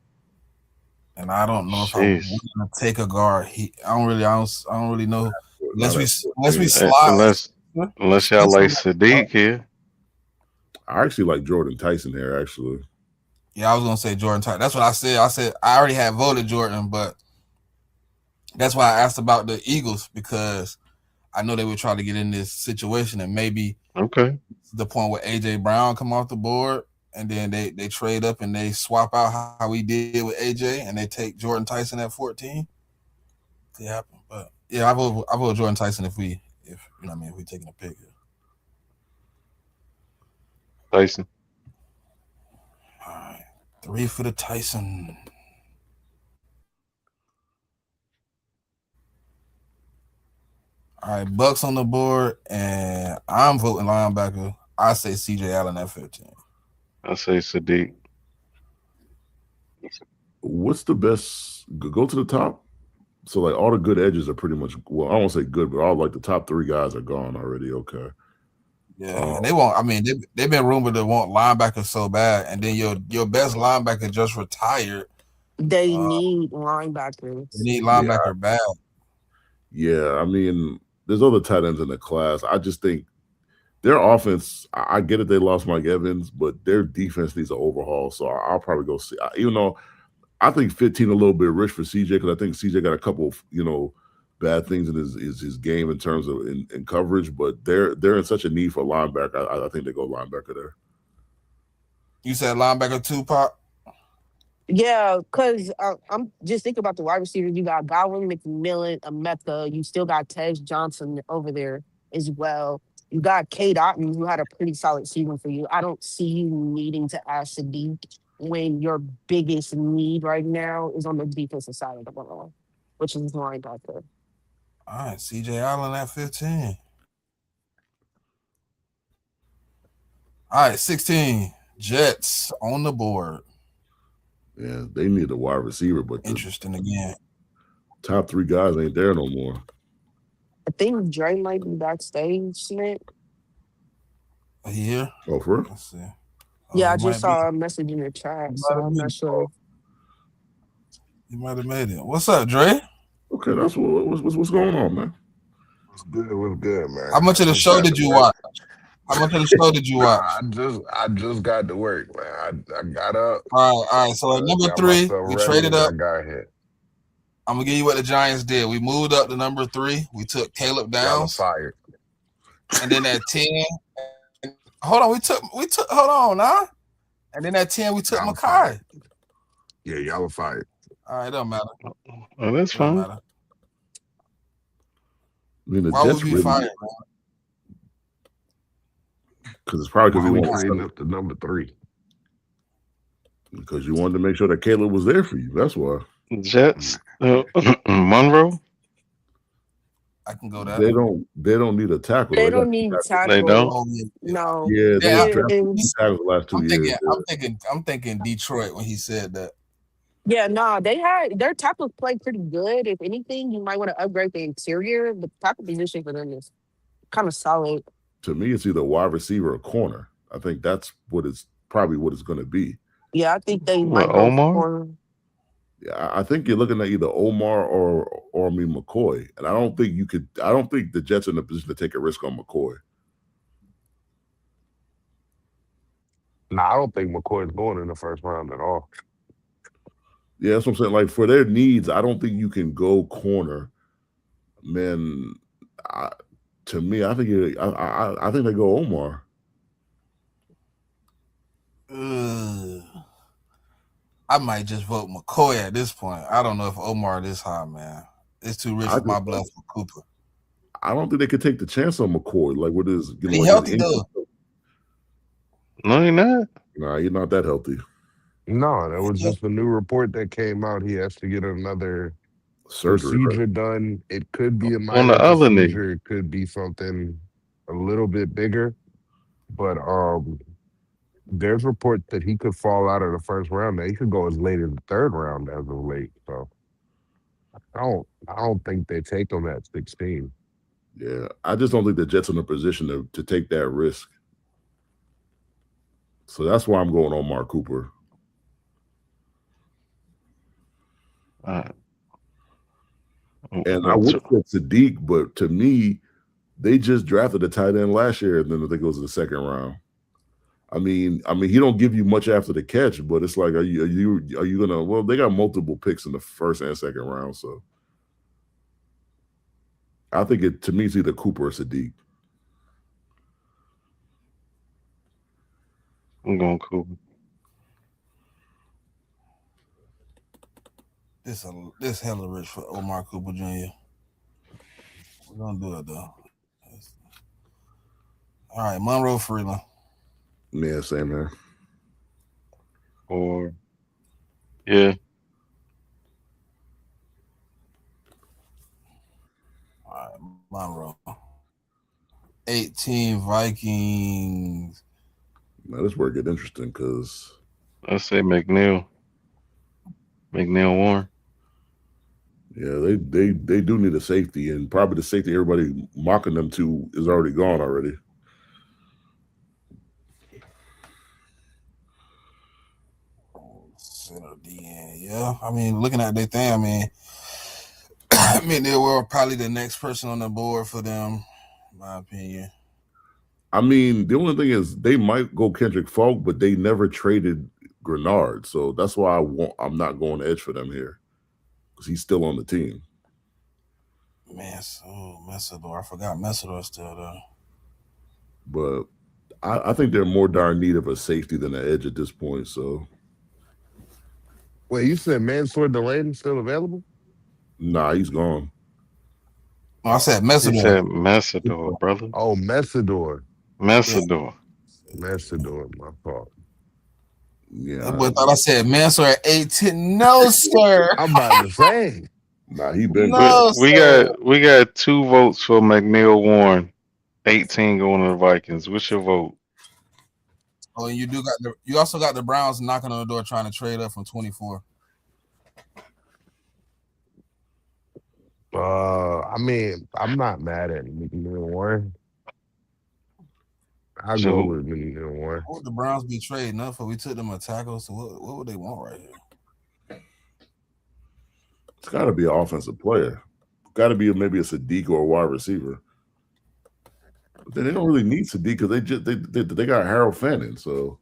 I don't know if I want Jeez. to take a guard. I don't really know not unless we at unless we 14. slide. Unless y'all Spencer, like Sadiq here. I actually like Jordan Tyson here. Actually, yeah, I was gonna say Jordan Tyler. That's what I said. I said I already had voted Jordan, but that's why I asked about the Eagles because I know they would try to get in this situation and maybe Okay. the point where AJ Brown come off the board and then they trade up and they swap out how we did with AJ and they take Jordan Tyson at 14. Could happen. But yeah, I vote Jordan Tyson if you know what I mean if we taking a pick. Tyson. All right. 3 for the Tyson. All right, Bucks on the board, and I'm voting linebacker. I say CJ Allen at 15. I say Sadiq. what's the best? Go to the top. So like all the good edges are pretty much well, I won't say good, but all like the top three guys are gone already. Okay. Yeah, Uh, and they won't. I mean, they've been rumored to want linebackers so bad, and then your best linebacker just retired. They Uh, need they linebackers. need yeah, linebacker bad. yeah. I mean, there's other tight ends in the class. I just think their offense. I get it. They lost Mike Evans, but their defense needs an overhaul. So I'll probably go see. Even though I think 15 a little bit rich for CJ because I think CJ got a couple of bad things in his game in terms of in coverage, but they're in such a need for linebacker. I think they go linebacker there. You said linebacker two, Pop. Yeah, because I'm just thinking about the wide receivers. You got Godwin, McMillan, Emeka. You still got Tej Johnson over there as well. You got Kate Otten, who had a pretty solid season for you. I don't see you needing to add Sadiq when your biggest need right now is on the defensive side of the ball, which is linebacker. All right, CJ Allen at 15. All right, 16. Jets on the board. Yeah, they need a wide receiver, but the Interesting again. top 3 guys ain't there no more. I think Dre might be backstage, Smith. He here? Oh, for real? Let's see. Yeah, I He just might be. saw a message in the chat, He so might have I'm made not it. sure. He might have made it. What's up, Dre? Okay, that's what's going on, man. What's good, man? How much of the show did you watch? How much of the show did you watch? I just got to work, man. I got up. All right. So at number 3, we traded up. I got hit. I'm gonna give you what the Giants did. We moved up to number 3. We took Caleb Y'all are Downs, fired. and then at 10, hold on, we took. Hold on, now. And then at 10, we took Y'all are Makai. fired. Yeah, y'all are fired. All right, don't matter. Oh, that's Don't fine. matter. I mean, the Why Jets would we really, fire, man? because it's probably because Why we we wanted trading to, up to number 3? because you wanted to make sure that Caleb was there for you. That's why. Jets, Monroe. I can go that. They don't need a tackle. They They got don't need tackle. They don't. Oh, yeah. No. Yeah, they Yeah, just drafted 2 tackles the last 2 years. I'm thinking Detroit when he said that. Yeah, no, they had their tackles play pretty good. If anything, you might want to upgrade the interior. The tackle position for them is kind of solid. To me, it's either wide receiver or corner. I think that's probably what it's going to be. Yeah, I think they What, might go Omar? for. Yeah, I think you're looking at either Omar or McCoy, and I don't think the Jets are in a position to take a risk on McCoy. Nah, I don't think McCoy's going in the first round at all. Yeah, that's what I'm saying. Like, for their needs, I don't think you can go corner. Man, to me, I think I think they go Omar. I might just vote McCoy at this point. I don't know if Omar this high, man. It's too rich for my blood for Cooper. I don't think they could take the chance on McCoy. Like, what is he healthy though? No, he's not. Nah, he's not that healthy. No, that was just a new report that came out. He has to get another Surgery procedure done. It could be a On minor the other knee. procedure. It could be something a little bit bigger. But there's reports that he could fall out of the first round. That he could go as late as the 3rd round as of late. So I don't think they take him at 16. Yeah, I just don't think the Jets are in a position to take that risk. So that's why I'm going on Mark Cooper. And I would say Sadiq, but to me, they just drafted a tight end last year, and then I think it was in the 2nd round. I mean, he don't give you much after the catch, but it's like, are you gonna? Well, they got multiple picks in the 1st and 2nd round, so I think to me it's either Cooper or Sadiq. I'm going Cooper. This hella rich for Omar Cooper Jr. We're gonna do it though. All right, Monroe Freeland. Yeah, same here. Or yeah. All right, Monroe. 18 Vikings. Now this work get interesting because I say McNeil Warren. Yeah, they do need a safety, and probably the safety everybody mocking them to is already gone already. Center DN, yeah. I mean, looking at their thing, I mean, they were probably the next person on the board for them, in my opinion. I mean, the only thing is they might go Kendrick Falk, but they never traded Grenard, so that's why I'm not going edge for them here because he's still on the team. Messidor. I forgot Messidor's still there. But I think they're more dire need of a safety than an edge at this point. So, wait, you said Mansour Delaney still available? Nah, he's gone. I said He Messidor. said Messidor, brother. Oh, Messidor. Yeah. Messidor, my fault. Yeah, That boy thought I said Mansour at 18. No, sir. I'm about to say. nah, he been We, No, we sir. got 2 votes for McNeil Warren. 18 going to the Vikings. What's your vote? Oh, and you also got the Browns knocking on the door trying to trade up from 24. I mean, I'm not mad at McNeil Warren. I'll go So with McNeil Warren. What would the Browns be trading up for? We took them a tackle, so what would they want right here? It's got to be an offensive player. Got to be maybe a Sadiq or a wide receiver. But then they don't really need Sadiq because they got Harold Fannin. So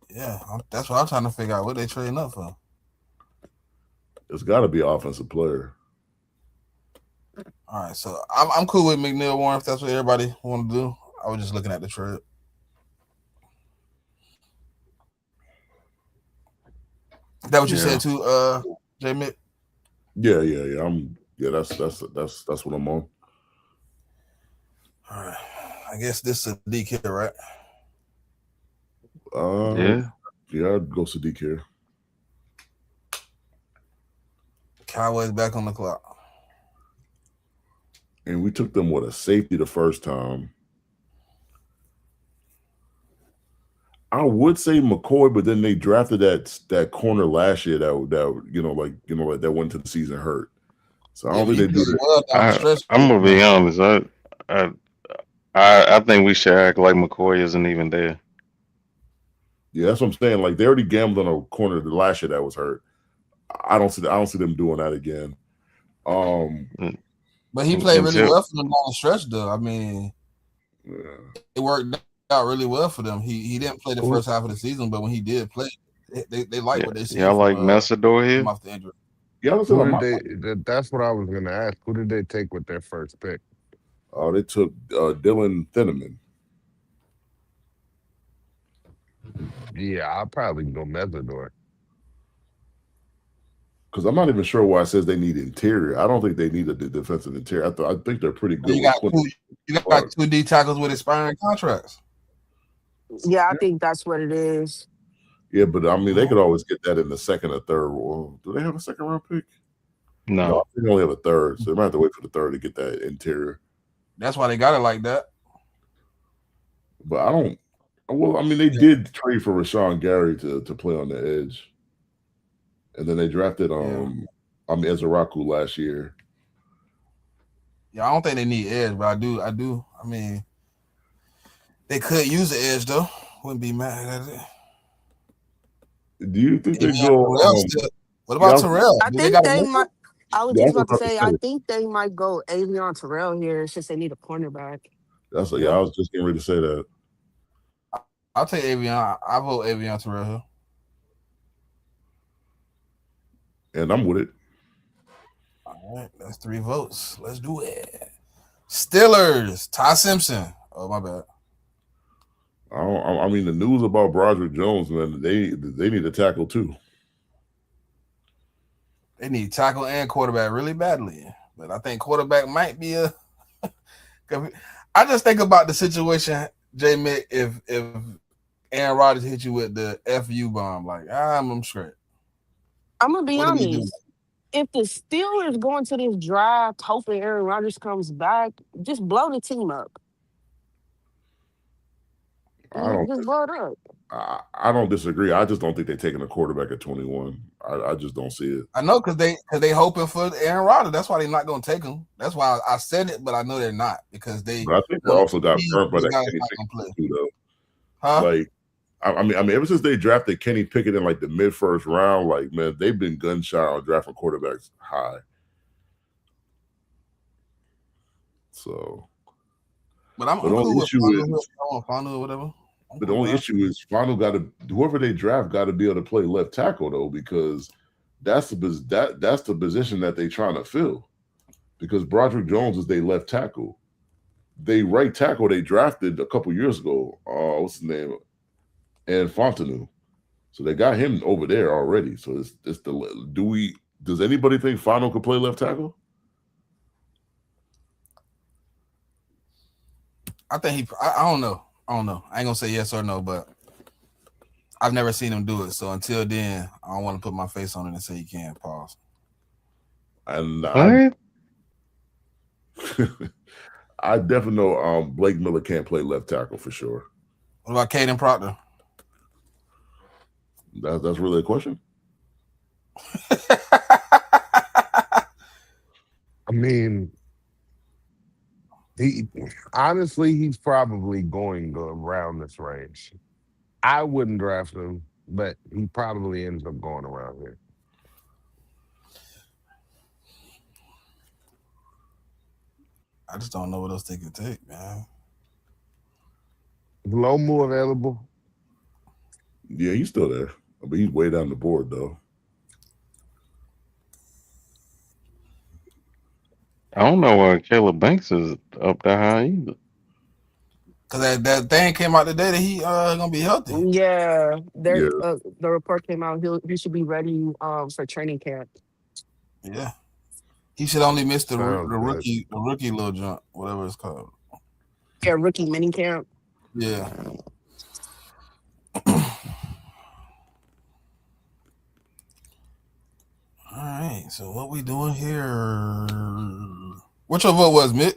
yeah, that's what I'm trying to figure out. What they trading up for? it's got to be an offensive player. All right, so I'm cool with McNeil Warren if that's what everybody want to do. I was just looking at the trade. Is that what you said too, JMIK? Yeah. That's what I'm on. All right. I guess this is a D kid, right? yeah. Yeah, I'd go Sadiq here. Cowboys back on the clock. And we took them with a safety the first time. I would say McCoy, but then they drafted that corner last year that went to the season hurt. So I don't think they do that. Well down the stretch. I'm gonna be honest. I think we should act like McCoy isn't even there. Yeah, that's what I'm saying. Like they already gambled on a corner the last year that was hurt. I don't see them doing that again. But he played really well for them down the stretch, though. I mean, it worked out really well for them. He didn't play the first half of the season, but when he did play, they like what they see. Yeah, I like Messidor here. Off the injury. Yeah, that's what I was gonna ask. Who did they take with their first pick? Oh, they took Dylan Thinneman. Yeah, I'll probably go Messidor. Because I'm not even sure why it says they need interior. I don't think they need a defensive interior. I think they're pretty good. You got two D tackles with expiring contracts. Yeah, I think that's what it is. Yeah, but I mean, they could always get that in the second or third. Well, do they have a second round pick? No, they only have a third, so they might have to wait for the third to get that interior. That's why they got it like that. But I don't. Well, I mean, they did trade for Rashawn Gary to play on the edge. And then they drafted Ezraku last year. Yeah, I don't think they need edge, but I do. I mean, they could use the edge though. Wouldn't be mad at it. Do you think they go? What about Terrell? I think they might. I was just about to say. I think they might go Avion Terrell here since they need a cornerback. I was just getting ready to say that. I'll take Avion. I vote Avion Terrell here. And I'm with it. All right, that's 3 votes. Let's do it. Steelers, Ty Simpson. Oh, my bad. I mean, the news about Broderick Jones, man, they need a tackle too. They need tackle and quarterback really badly. But I think quarterback might be a I just think about the situation, JMIK, if Aaron Rodgers hit you with the FU bomb, like I'm straight. I'm gonna be honest. If the Steelers go into this draft hoping Aaron Rodgers comes back, just blow the team up. Just blow it up. I don't disagree. I just don't think they're taking a quarterback at 21. I just don't see it. I know because they hoping for Aaron Rodgers. That's why they're not going to take him. That's why I said it, but I know they're not because they. But I think they also got burnt by that Kenny Pickett too, though. Huh? Like, I mean, ever since they drafted Kenny Pickett in like the mid-first round, like man, they've been gun shy on drafting quarterbacks high. So, but I'm cool with Fanu or whatever. But the only issue is Fanu got to whoever they draft got to be able to play left tackle though, because that's the position that they're trying to fill. Because Broderick Jones is their left tackle. They right tackle they drafted a couple years ago. What's his name? And Fontenot. So they got him over there already. So it's does anybody think Fanu could play left tackle? I think he. I don't know. I don't know. I ain't gonna say yes or no, but I've never seen him do it. So until then, I don't want to put my face on it and say he can't. Pause. And What? I definitely know Blake Miller can't play left tackle for sure. What about Caden Proctor? That's really a question. I mean, he honestly, he's probably going around this range. I wouldn't draft him, but he probably ends up going around here. I just don't know what else they could take, man. Lomu available. Yeah, he's still there, but he's way down the board though. I don't know why Caleb Banks is up that high either. Cause that thing came out today that he gonna be healthy. Yeah, there. Yeah, The report came out. He should be ready for training camp. Yeah, he should only miss Sounds good. the rookie little jump, whatever it's called. Yeah, rookie mini camp. Yeah. All right. So what we doing here? What your vote was, Mick?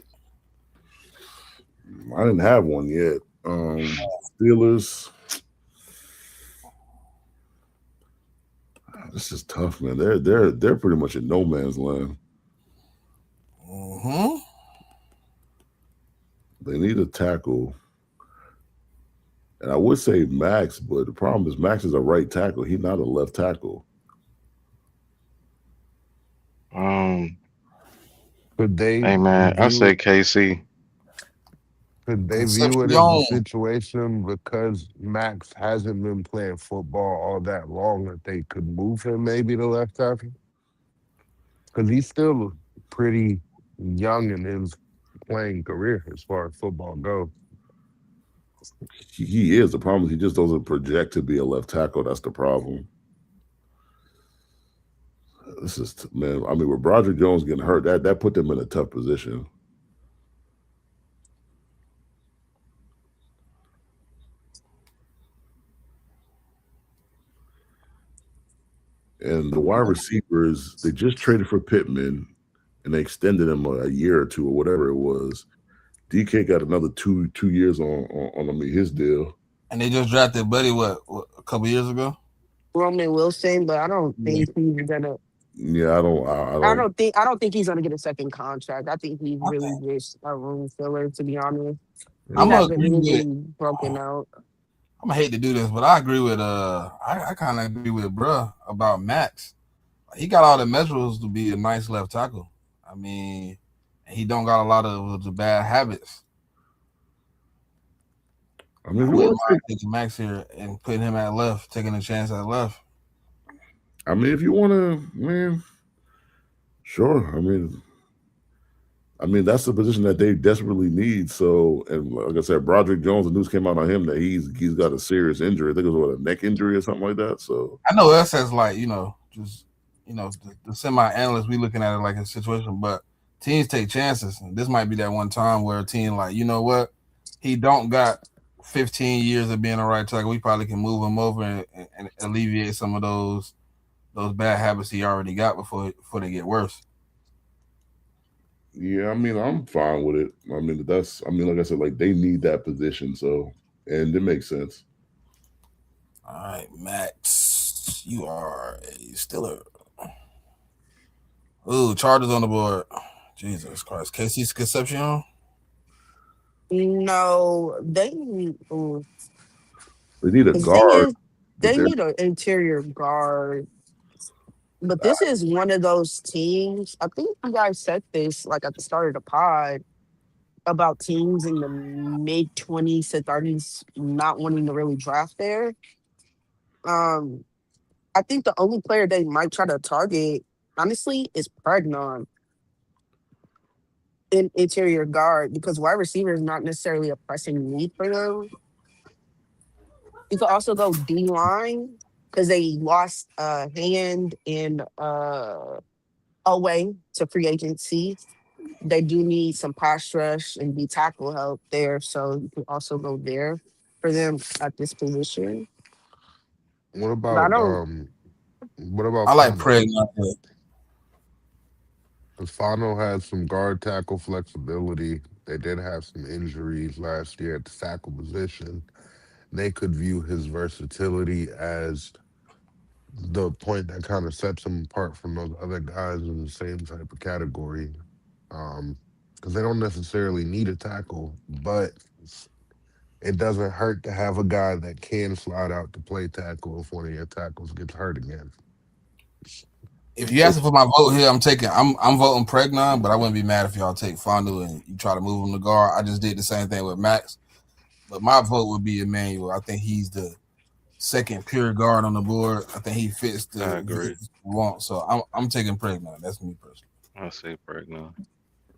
I didn't have one yet. Steelers. This is tough, man. They're pretty much in no man's land. Mm-hmm. They need a tackle. And I would say Max, but the problem is Max is a right tackle. He's not a left tackle. Um, Could they hey man, I view say it? KC. Could they view it as a Concepcion. situation because Max hasn't been playing football all that long that they could move him maybe to left tackle? Because he's still pretty young in his playing career as far as football goes. He is. The problem is he just doesn't project to be a left tackle. That's the problem. This is man. I mean, with Broderick Jones getting hurt, that put them in a tough position. And the wide receivers, they just traded for Pittman, and they extended him a year or two or whatever it was. DK got another two years on I mean, his deal. And they just drafted Buddy what a couple years ago. Roman Wilson, but I don't Yeah. think he's gonna. Yeah, I don't. I don't think he's gonna get a second contract. I think he's I really think just a room filler. To be honest, he I'm gonna hasn't agree with. really broken out. I'm gonna hate to do this, but I agree with I kind of agree with bruh about Max. He got all the measurables to be a nice left tackle. I mean, he don't got a lot of the bad habits. I mean, I if you wouldn't want to mind take, taking Max here and putting him at left, taking a chance at left. I mean, if you want to, man, sure. I mean, that's the position that they desperately need. So, and like I said, Broderick Jones, the news came out on him that he's got a serious injury. I think it was what, a neck injury or something like that. So, I know us as like just the semi analysts we looking at it like a situation, but teams take chances. And this might be that one time where a team like you know what he don't got 15 years of being a right tackle. We probably can move him over and alleviate some of those bad habits he already got before they get worse. yeah, I mean, I'm fine with it. I mean, like I said, like they need that position. So, and it makes sense. All right, Max, you are a Stiller. Ooh, Chargers on the board. Jesus Christ, Casey's Concepcion. No, they They need a the thing guard, is but they need an interior guard. But this is one of those teams. I think you guys said this like at the start of the pod about teams in the mid 20s to 30s not wanting to really draft there. Um, I think the only player they might try to target, honestly, is Pregnon in interior guard because wide receiver is not necessarily a pressing need for them. You could also go D line because they lost a hand in away to free agency. They do need some pass rush and D tackle help there, so you can also go there for them at this position. What But I about don't. I like Fano? Pregnant. Because Fano had some guard tackle flexibility. They did have some injuries last year at the tackle position. They could view his versatility as the point that kind of sets him apart from those other guys in the same type of category. Because they don't necessarily need a tackle, but it doesn't hurt to have a guy that can slide out to play tackle if one of your tackles gets hurt again. If you ask for my vote here, I'm voting Pregnon, but I wouldn't be mad if y'all take Fondu and you try to move him to guard. I just did the same thing with Max, but my vote would be Emmanuel. I think he's the second pure guard on the board. I think he fits I the agree. want. So I'm taking Pregnon. That's me personally. I say Pregnon.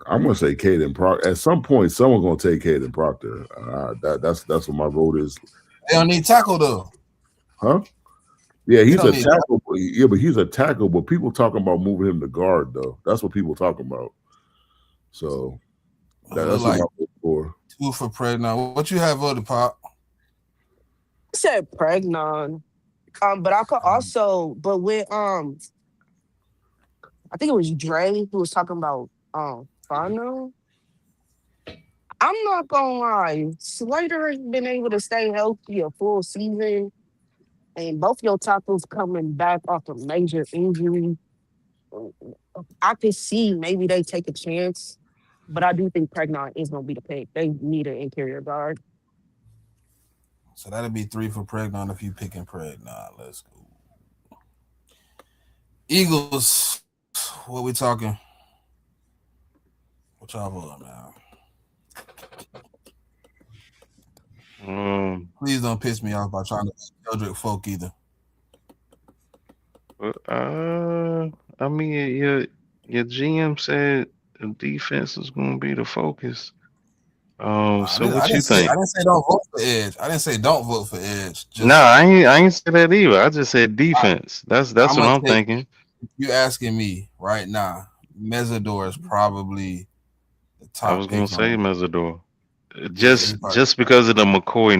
I'm gonna say Caden Proctor. At some point, someone's gonna take Caden Proctor. That's what my vote is. They don't need tackle though. Huh? Yeah, They he's don't a need tackle. Yeah, but he's a tackle. But people talking about moving him to guard though. That's what people talking about. So that's what like my vote for. 2 for Pregnon. What you have voted, Pop? I said Pregnon. But I could also, but with I think it was Dre who was talking about Fano. I'm not gonna lie, Slater has been able to stay healthy a full season, and both your tackles coming back off a major injury. I could see maybe they take a chance, but I do think Pregnon is gonna be the pick. They need an interior guard. So that'll be 3 for Pregnon if you picking Pregnon. Let's go. Eagles. What we talking? What y'all voting, man? Please don't piss me off by trying to Eldrick Folk either. I mean, your GM said the defense is going to be the focus. So what you think? I didn't say don't vote for Edge. I didn't say don't vote for Edge. No, I ain't say that either. I just said defense. That's what I'm thinking. You asking me right now? Mesidor is probably the top. I was gonna say Mesidor. Yeah, Just because of the McCoy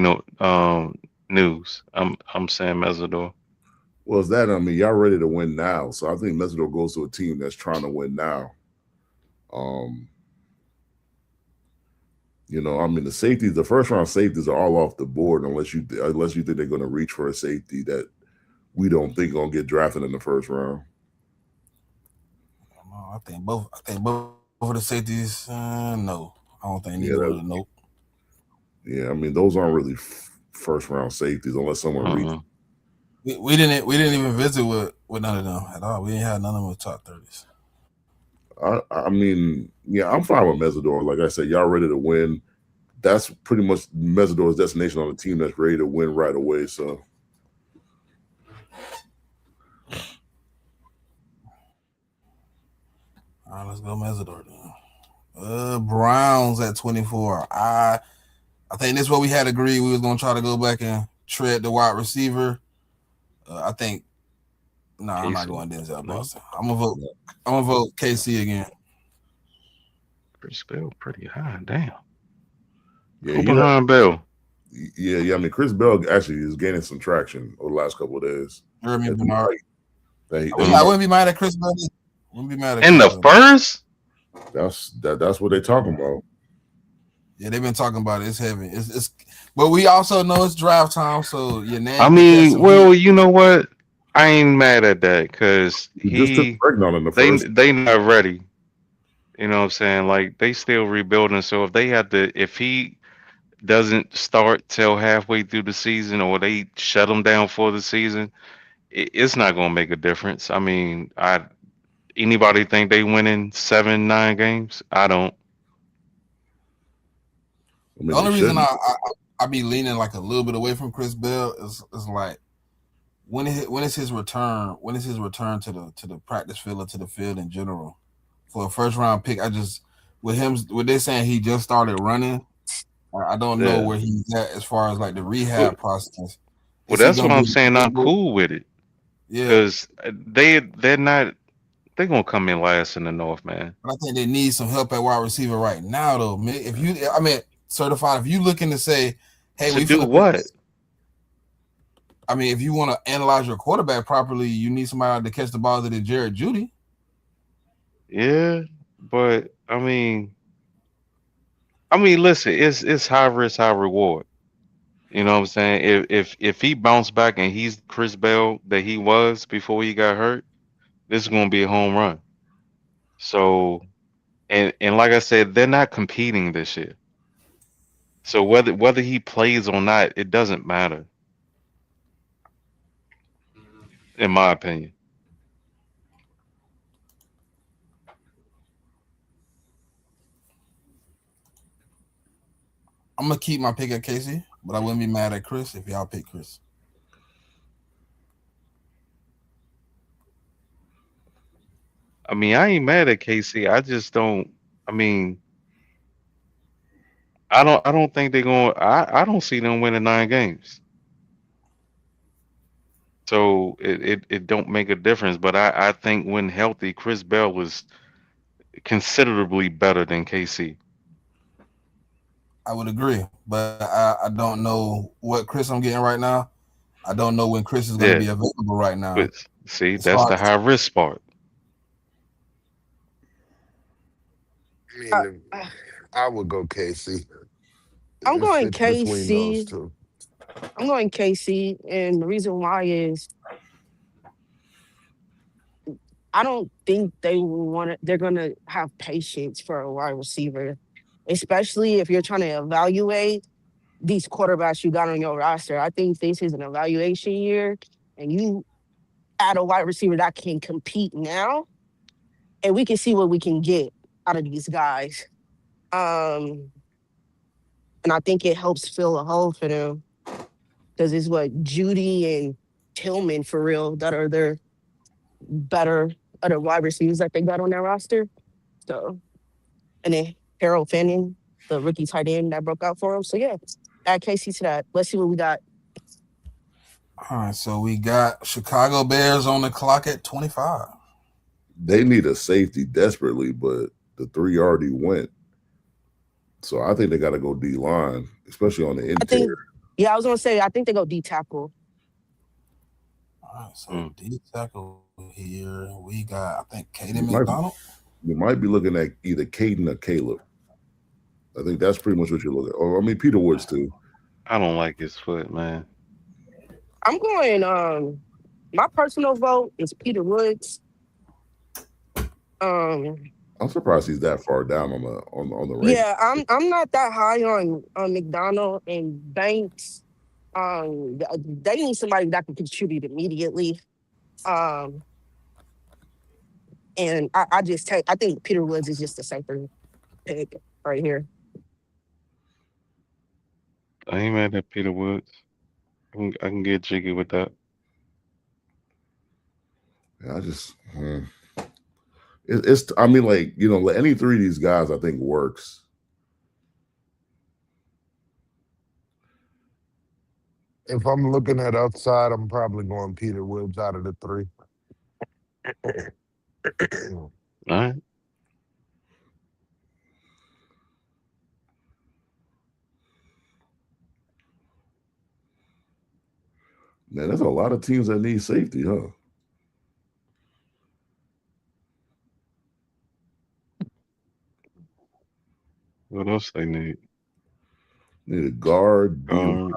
news. I'm saying Mesidor. Well, is that, I mean, y'all ready to win now. So I think Mesidor goes to a team that's trying to win now. You know, I mean, the safeties, the first round safeties are all off the board unless you think they're going to reach for a safety that we don't think going to get drafted in the first round. I think both of the safeties. No, I don't think neither of them. Nope. Yeah, I mean, those aren't really first round safeties unless someone reaches. We didn't even visit with none of them at all. We didn't have none of them with top 30s. I mean, yeah, I'm fine with Mesidor. Like I said, y'all ready to win. That's pretty much Mesidor's destination on a team that's ready to win right away. So, all right, let's go Mesidor then. Browns at 24. I think this is what we had agreed. We was gonna try to go back and tread the wide receiver. I think. No, I'm not going Denzel Boston. I'm gonna vote KC again. Chris Bell pretty high. Damn. Yeah, behind Bell. Yeah. I mean, Chris Bell actually is gaining some traction over the last couple of days. Jeremy Bernard. I wouldn't be mad at Chris Bell. Wouldn't be mad at in Chris the first. That's what they're talking about. Yeah, they've been talking about it. It's heavy. It's but we also know it's draft time, so your name. I mean, well, you know what? I ain't mad at that because just took Pregnon in the first. They not ready. You know what I'm saying? Like they still rebuilding. So if he doesn't start till halfway through the season, or they shut him down for the season, it's not gonna make a difference. I mean, anybody think they winning 7-9 games? I don't. The only reason I be leaning like a little bit away from Chris Bell is like when is his return? When is his return to the practice field or to the field in general? For a first round pick, I just with they saying he just started running. I don't know where he's at as far as like the rehab process. Well, that's what I'm saying. I'm cool with it. Yeah, because they're not they're gonna come in last in the North, man. But I think they need some help at wide receiver right now, though. If you, I mean, certified. If you looking to say, hey, To we do finna put what? this, I mean, if you want to analyze your quarterback properly, you need somebody to catch the ball other than Jared Judy. Yeah, but listen, it's high risk, high reward. You know what I'm saying? If he bounced back and he's Chris Bell that he was before he got hurt, this is gonna be a home run. So and like I said, they're not competing this year. So whether he plays or not, it doesn't matter, in my opinion. I'm gonna keep my pick at Casey, but I wouldn't be mad at Chris if y'all pick Chris. I mean, I ain't mad at KC. I just don't. I mean, I don't think they're going. I don't see them winning 9 games. So it don't make a difference. But I think when healthy, Chris Bell was considerably better than KC. I would agree, but I don't know what Chris I'm getting right now. I don't know when Chris is going to Yeah, be available right now. but see, It's that's hard the high risk part. I Uh, mean, I would go KC. I'm If going it's between those KC. two. I'm going KC, and the reason why is I don't think they want to. They're gonna have patience for a wide receiver, especially if you're trying to evaluate these quarterbacks you got on your roster. I think this is an evaluation year, and you add a wide receiver that can compete now, and we can see what we can get out of these guys. Um, and I think it helps fill a hole for them because it's what Judy and Tillman for real that are their better other wide receivers that they got on their roster. So, and then Harold Fanning, the rookie tight end that broke out for him. So yeah, add Casey to that. Let's see what we got. All right, so we got Chicago Bears on the clock at 25. They need a safety desperately, but the 3 already went. So I think they got to go D line, especially on the I think, interior. yeah, I was gonna say I think they go D tackle. All right, so Mm. D tackle here. We got, I think, Caden You might McDonald. you might be looking at either Caden or Caleb. I think that's pretty much what you're looking at. Or I mean Peter Woods too. I don't like his foot, man. I'm going. My personal vote is Peter Woods. Um, I'm surprised he's that far down on the ranking. yeah, I'm not that high on McDonald and Banks. They need somebody that can contribute immediately. Um, and I just take. I think Peter Woods is just a safer pick right here. I ain't mad at Peter Woods. I can get jiggy with that. Yeah, I just it's I mean like any 3 of these guys I think works. If I'm looking at upside, I'm probably going Peter Woods out of the 3. All right. Man, there's a lot of teams that need safety, huh? What else they need? Need a guard, Guard,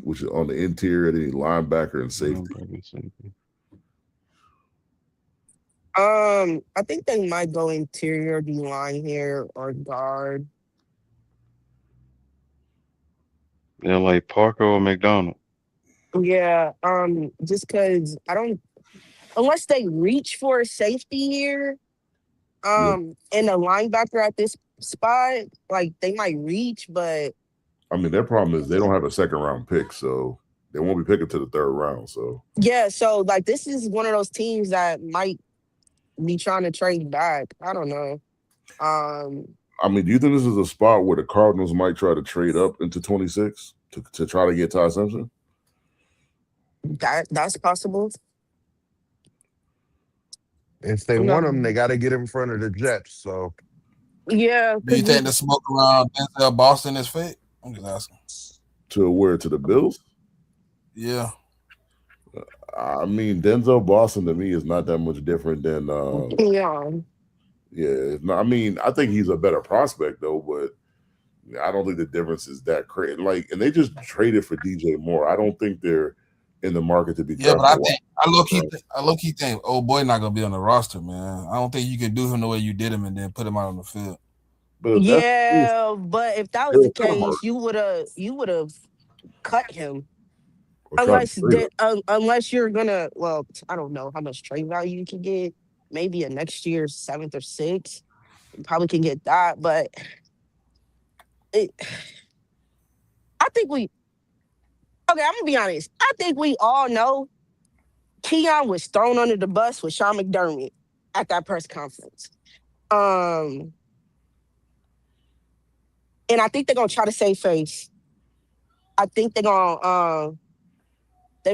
which is on the interior. They need linebacker and safety. linebacker, safety. I think they might go interior D line here or guard. Yeah, like Parker or McDonald. Yeah, just because I don't unless they reach for a safety here, Yeah. and a linebacker at this spot, like they might reach, but I mean, their problem is they don't have a 2nd round pick, so they won't be picking to the 3rd round. So yeah, so like this is one of those teams that might be trying to trade back. I don't know. I mean, do you think this is a spot where the Cardinals might try to trade up into 26 to try to get Ty Simpson? That's possible. If they want No. him, they got to get in front of the Jets. So Yeah, Do you because think the smoke around Denzel Boston is fake? I'm just asking. To where? To the Bills? Yeah. I mean, Denzel Boston to me is not that much different than yeah. yeah. No, I mean, I think he's a better prospect though, but I don't think the difference is that crazy. Like, and they just traded for DJ Moore. I don't think they're in the market to be Yeah, but drafting I a wide think I low key think old boy not gonna be on the roster, man. I don't think you can do him the way you did him and then put him out on the field. But if that's the case, Yeah, but if that was they'll the cut him hurt case, you would have cut him. or try to trade him. Unless you're gonna, well, I don't know how much trade value you can get. Maybe a next year's seventh or sixth. You probably can get that, but it, I think we. Okay, I'm gonna be honest. I think we all know Keon was thrown under the bus with Sean McDermott at that press conference. Um, and I think they're gonna try to save face. I think they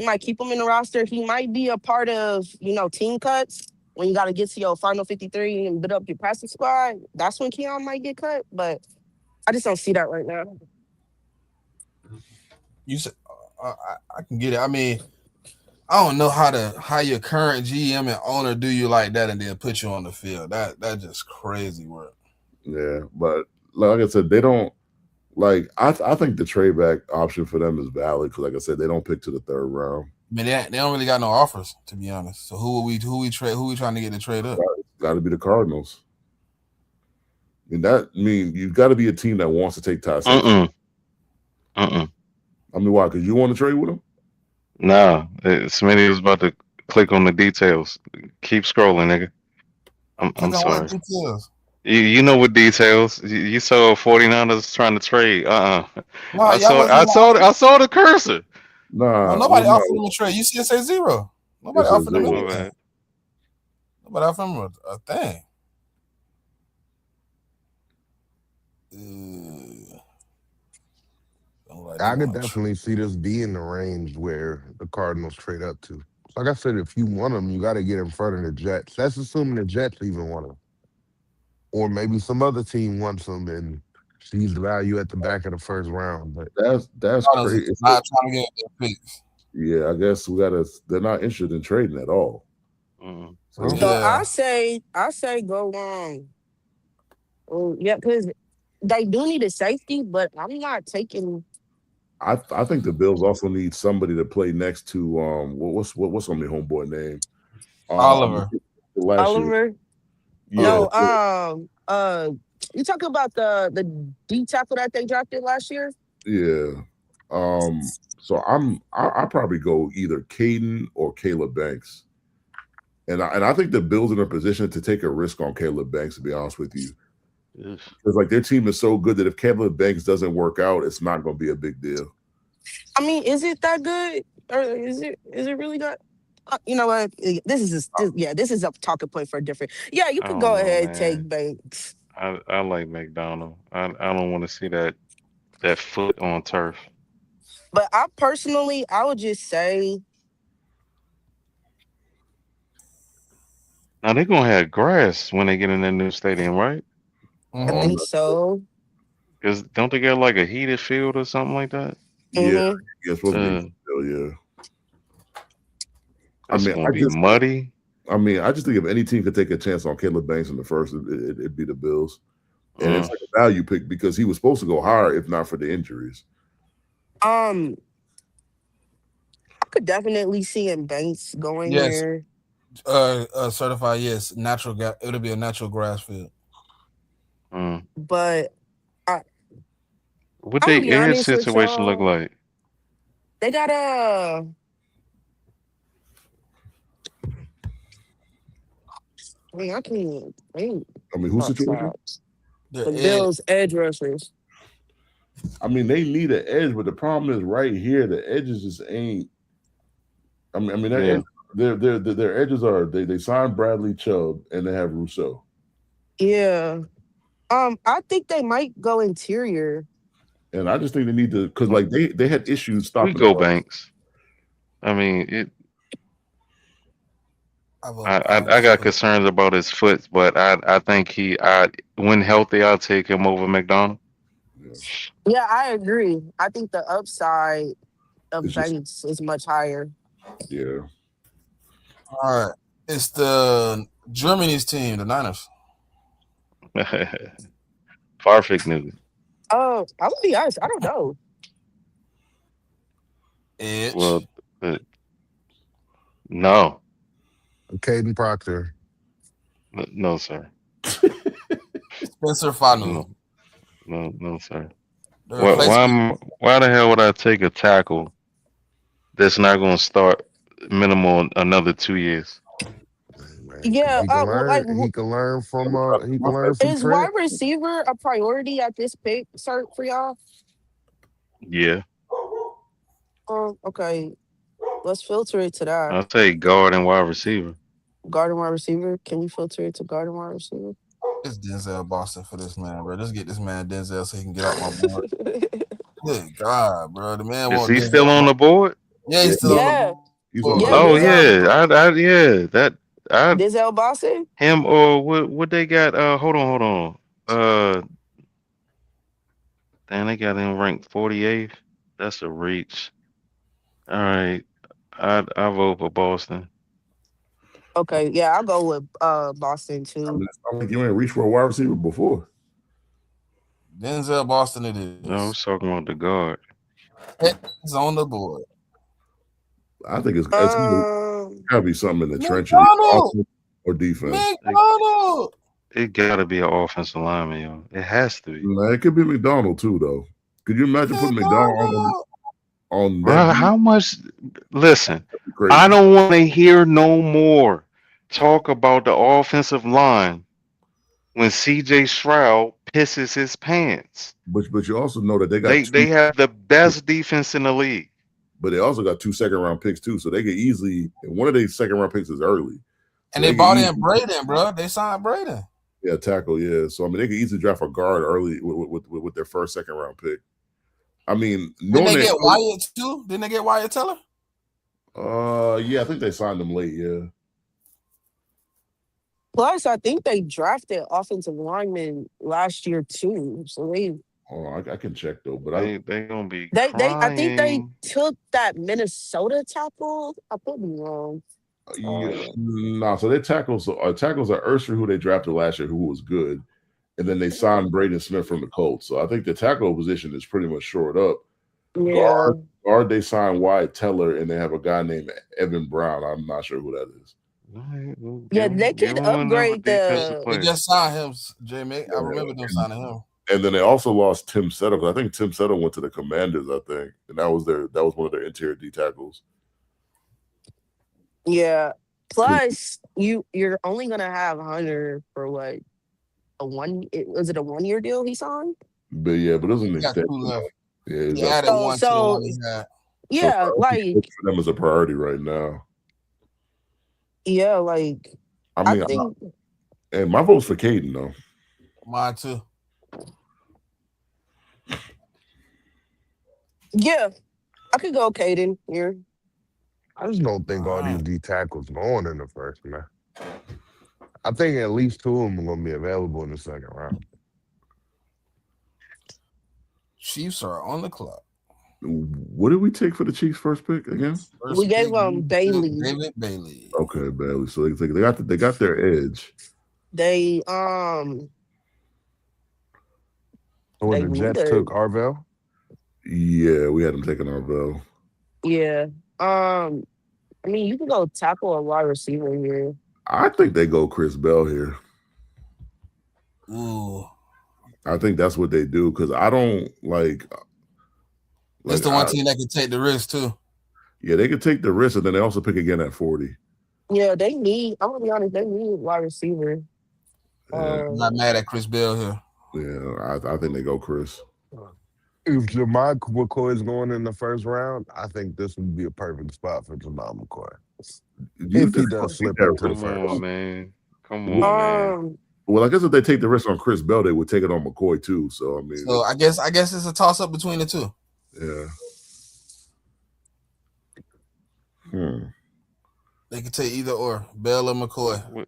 might keep him in the roster. He might be a part of, team cuts when you got to get to your final 53 and build up your practice squad. That's when Keon might get cut, but I just don't see that right now. You said I can get it. I mean, I don't know how your current GM and owner do you like that and then put you on the field. That's just crazy work. Yeah, but like I said, they don't like. I think the trade back option for them is valid because, like I said, they don't pick to the third round. I mean, they don't really got no offers, to be honest. So who we trying to get to trade up? Got to be the Cardinals. I mean, you've got to be a team that wants to take Ty Sanchez. I mean, why? Because you want to trade with him? Nah, Smitty was about to click on the details. Keep scrolling, nigga. I'm sorry. Details. You know what details? You saw 49ers trying to trade. Nah, I saw the cursor. Nah, nobody offered him a trade. You see it say zero. Nobody offered him anything. Nobody offered him a thing. I could definitely see this being the range where the Cardinals trade up to. Like I said, if you want them, you got to get in front of the Jets. That's assuming the Jets even want them. Or maybe some other team wants them and sees the value at the back of the first round. But that's crazy. Not trying to get their picks. Yeah, I guess they're not interested in trading at all. So I say go on. Oh, yeah, because they do need a safety, but I'm not taking. I think the Bills also need somebody to play next to what's on the homeboy name? Oliver. Oliver. Yeah. No. You talking about the D tackle that they drafted last year? Yeah. So I probably go either Caden or Caleb Banks. And I think the Bills are in a position to take a risk on Caleb Banks, to be honest with you. Because like their team is so good that if Caleb Banks doesn't work out, it's not going to be a big deal. I mean, is it that good, or is it really good? You know what? This is a talking point for a different. Yeah, you can go ahead and take Banks. I like McDonald. I don't want to see that foot on turf. But I would just say. Now they're gonna have grass when they get in that new stadium, right? I think so. Because don't they got like a heated field or something like that? Yeah, it's supposed to be yeah. It's gonna be muddy. I mean, I just think if any team could take a chance on Caleb Banks in the first, it'd be the Bills. And it's like a value pick because he was supposed to go higher if not for the injuries. I could definitely see him Banks going there. Certified, yes. It'll be a natural grass field. But what the edge situation look like? They got I mean, I can't think. I mean, who's situation? The Bills edge rushers. I mean, they need an edge, but the problem is right here. The edges just ain't. I mean, their edges are they signed Bradley Chubb and they have Rousseau. Yeah, I think they might go interior. And I just think they need to because like they had issues stopping. We go Banks. I mean it. I got concerns about his foot, but I think when healthy, I'll take him over McDonald. Yeah, I agree. I think the upside of It's just Banks is much higher. yeah. All right. It's the Germany's team, the Niners. Perfect news. Oh, I'm gonna be honest. I don't know. Edge. Well, no, Caden Proctor. no, sir. Spencer Fanu. No, sir. The replacement. Why the hell would I take a tackle that's not going to start minimum another 2 years? Man, 'cause Yeah, he can like, learn. He can learn from. He can learn from is wide Trent. receiver a priority at this pick, sir, for y'all? Yeah, Okay. Let's filter it to that. I'll say guard and wide receiver. Guard and wide receiver. Can we filter it to guard and wide receiver? It's Denzel Boston for this man, bro. Just get this man Denzel so he can get out my board. Good God, bro. The man Is want he Denzel. still on the board? Yeah, he's still on the Yeah. He's board. on Yeah, Oh Denzel. yeah, Denzel Boston? him or what they got? Hold on. Damn, they got him ranked 48th. That's a reach. All right, I vote for Boston. Okay, yeah, I'll go with Boston I too. mean, it's not like you ain't reached for a wide receiver before. Denzel Boston it No, I is. was talking about the guard. It's on the board. I think it's Um, gotta be something in the trenches, McDonald! offense or defense. McDonald! It gotta be an offensive lineman, yo. It has to be. Nah, it could be McDonald too, though. Could you imagine putting McDonald on Bro, that? how much? Listen, Crazy. I don't want to hear no more talk about the offensive line when CJ Stroud pisses his pants. But you also know that they got They have the best defense in the league. but they also got 2 second-round picks too, so they could easily. And one of their second-round picks is early, so And they bought in Braden, bro. They signed Braden. Yeah, tackle. Yeah, so I mean, they could easily draft a guard early with their first second-round pick. I mean, Didn't they get Wyatt too? Didn't they get Wyatt Teller? Yeah, I think they signed him late. Yeah. plus, I think they drafted offensive linemen last year too. So I can check though, but they gonna be I crying. think they took that Minnesota tackle. I could be wrong. Nah, so their tackles are Urster, who they drafted last year, who was good, and then they signed Braden Smith from the Colts. So I think the tackle position is pretty much shored up. Yeah. Guard they signed Wyatt Teller, and they have a guy named Evan Brown. I'm not sure who that is. Yeah, they could upgrade the. They just signed him, JMIK. I remember them signing him. And then they also lost Tim Settle. I think Tim Settle went to the Commanders, I think, and that was one of their interior D tackles. Yeah. Plus, you're only gonna have Hunter for what was it a 1 year deal he signed? But it was an extension. Yeah, he added one to the one he had. Yeah, like for them is a priority right now. Yeah, like I think, and my vote's for Caden though. Mine too. Yeah, I could go Caden here. I just don't think all these D tackles going in the first, man. I think at least 2 of them are going to be available in the second round. Chiefs are on the clock. What did we take for the Chiefs' first pick again? We gave them Bailey. David Bailey. Okay, Bailey. So they got their edge. They when the Jets took Arvell? Yeah, we had them taking Arvell. Yeah. I mean, you can go tackle a wide receiver here. I think they go Chris Bell here. Ooh. I think that's what they do because I don't like. That's the one team that can take the risk too. Yeah, they can take the risk, and then they also pick again at 40. Yeah, I'm gonna be honest, they need wide receiver. I'm not mad at Chris Bell here. Yeah, I think they go Chris. If Jamal McCoy is going in the first round, I think this would be a perfect spot for Jamal McCoy. If he does slip into the first. Come on, man. Man. Well, I guess if they take the risk on Chris Bell, they would take it on McCoy too. So I mean, I guess it's a toss up between the two. Yeah. They could take either or Bell or McCoy.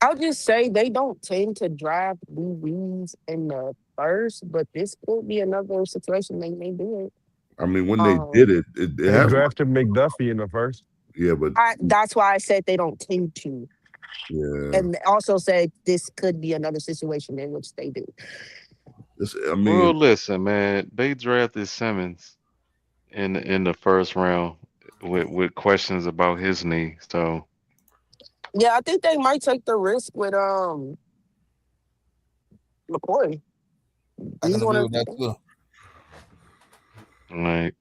I'll just say they don't tend to draft DBs in the first, but this could be another situation they may do it. I mean, when they did Um, it They happened. drafted McDuffie in the first. Yeah, but that's why I said they don't tend to, yeah, and also said this could be another situation in which they do. I mean, Well, listen, man. They drafted Simmons in the first round with questions about his knee. So Yeah, I think they might take the risk with McCoy. I He's can one agree of with that too. like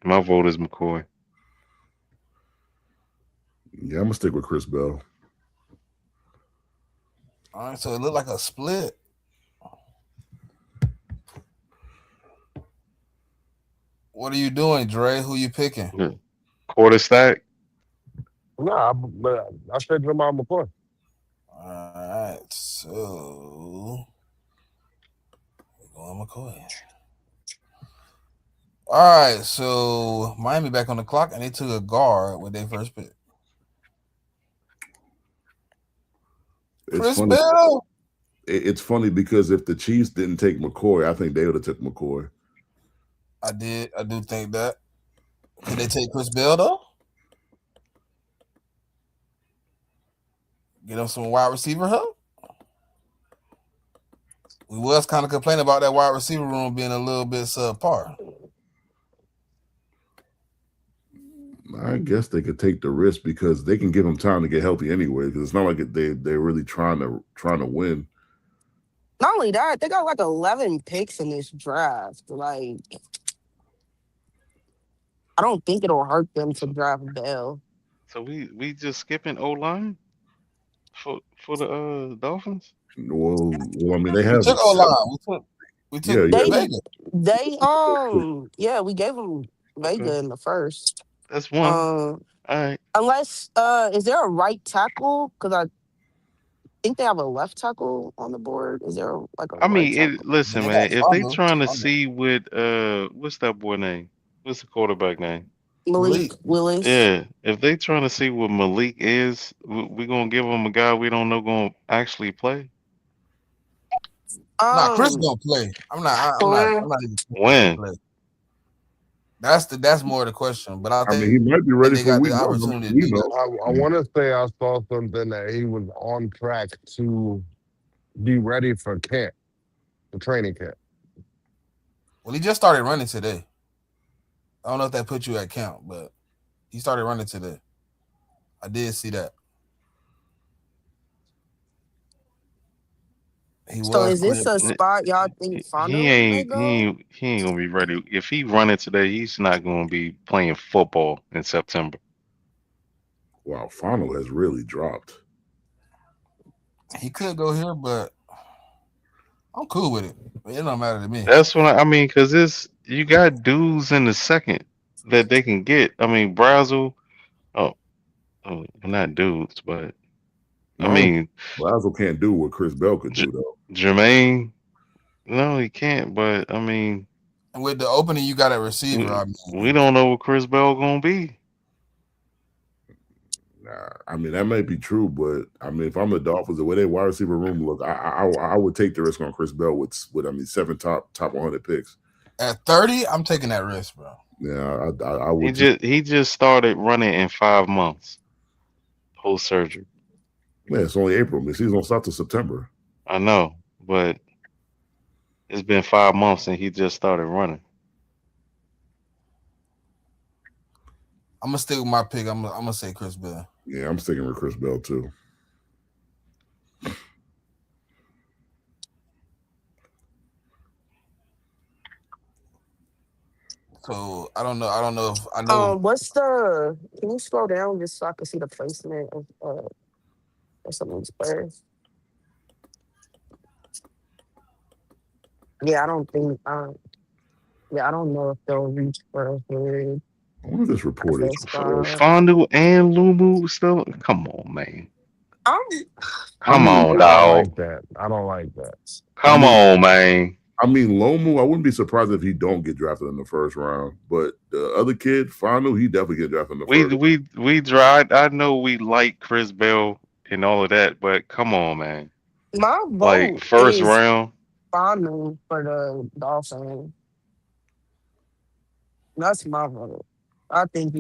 my vote is McCoy. yeah, I'm gonna stick with Chris Bell. All right, so it looked like a split. What are you doing, Dre? Who you picking? Yeah. Quarter stack. But I said Jamal McCoy. All right, so we're going McCoy. All right, so Miami back on the clock, and they took a guard with their first pick. It's Chris funny. Bell. It's funny because if the Chiefs didn't take McCoy, I think they would have took McCoy. I did. I do think that. Could they take Chris Bell though? Get him some wide receiver help. We was kind of complaining about that wide receiver room being a little bit subpar. I guess they could take the risk because they can give him time to get healthy anyway. Because it's not like they're really trying to win. Not only that, they got like 11 picks in this draft. Like, I don't think it'll hurt them to So, draft Bell. so we just skipping O line for the Dolphins. Well, I mean they We have took O line. We took yeah, yeah. They, Vega. yeah, we gave them Okay, Vega in the first. that's one. Um, All right. unless, is there a right tackle? Because I think they have a left tackle on the board. Is there like a I right mean, tackle? Yeah, listen, they got man. If they Fumble. trying to Fumble. see what what's that boy name? What's the quarterback name? Malik Malik. Willis. Yeah, if they trying to see what Malik is, we gonna give him a guy we don't know gonna actually play. Nah, Chris Um, gonna play. I'm not. for I'm not even gonna When? play. That's more the question. But I I think mean they he got might be the ready for week opportunity to one. do I that. mean, we know. I want to say I saw something that he was on track to be ready for camp, the training camp. Well, he just started running today. I don't know if that put you at count, but he started running today. I did see that. He so was is clear. this a spot y'all think Fano may go? He ain't gonna be ready. If he running today, he's not gonna be playing football in September. Wow, Fano has really dropped. He could go here, but I'm cool with it. It don't matter to me. That's what I mean, cause it's you got dudes in the second that they can get. I mean, Brazel. Oh, not dudes, but I No, mean, Brazel can't do what Chris Bell could J- do though. Jermaine. No, he can't. But I mean, And with the opening you got at receiver, I we mean, don't know what Chris Bell gonna be. Nah, I mean that might be true, but I mean if I'm the Dolphins, the way their wide receiver room look, I would take the risk on Chris Bell with I mean 7 top 100 picks. at 30, I'm taking that risk, bro. Yeah, I would too. He just started running in 5 months post surgery. Yeah, it's only April. The season don't start till September. I know, but it's been 5 months and he just started running. I'm gonna stick with my pick. I'm gonna say Chris Bell. Yeah, I'm sticking with Chris Bell too. So I don't know. I don't know if I know What's the? Can you scroll down just so I can see the placement of some of these players? Yeah, I don't think. Yeah, I don't know if they'll reach for a third I wonder if this or report is fifth spot. Fondu and Lumu still. Come on, man. Um, I Come mean, on, I don't dog. like that. I don't like that. I Come mean, on, man. I mean, Lomu, I wouldn't be surprised if he don't get drafted in the first round. But the other kid, Fanu, he definitely get drafted in the We first. we tried. I know we like Chris Bell and all of that, but come on, man. My Like vote first is round. Fanu for the Dolphins. That's my vote. I think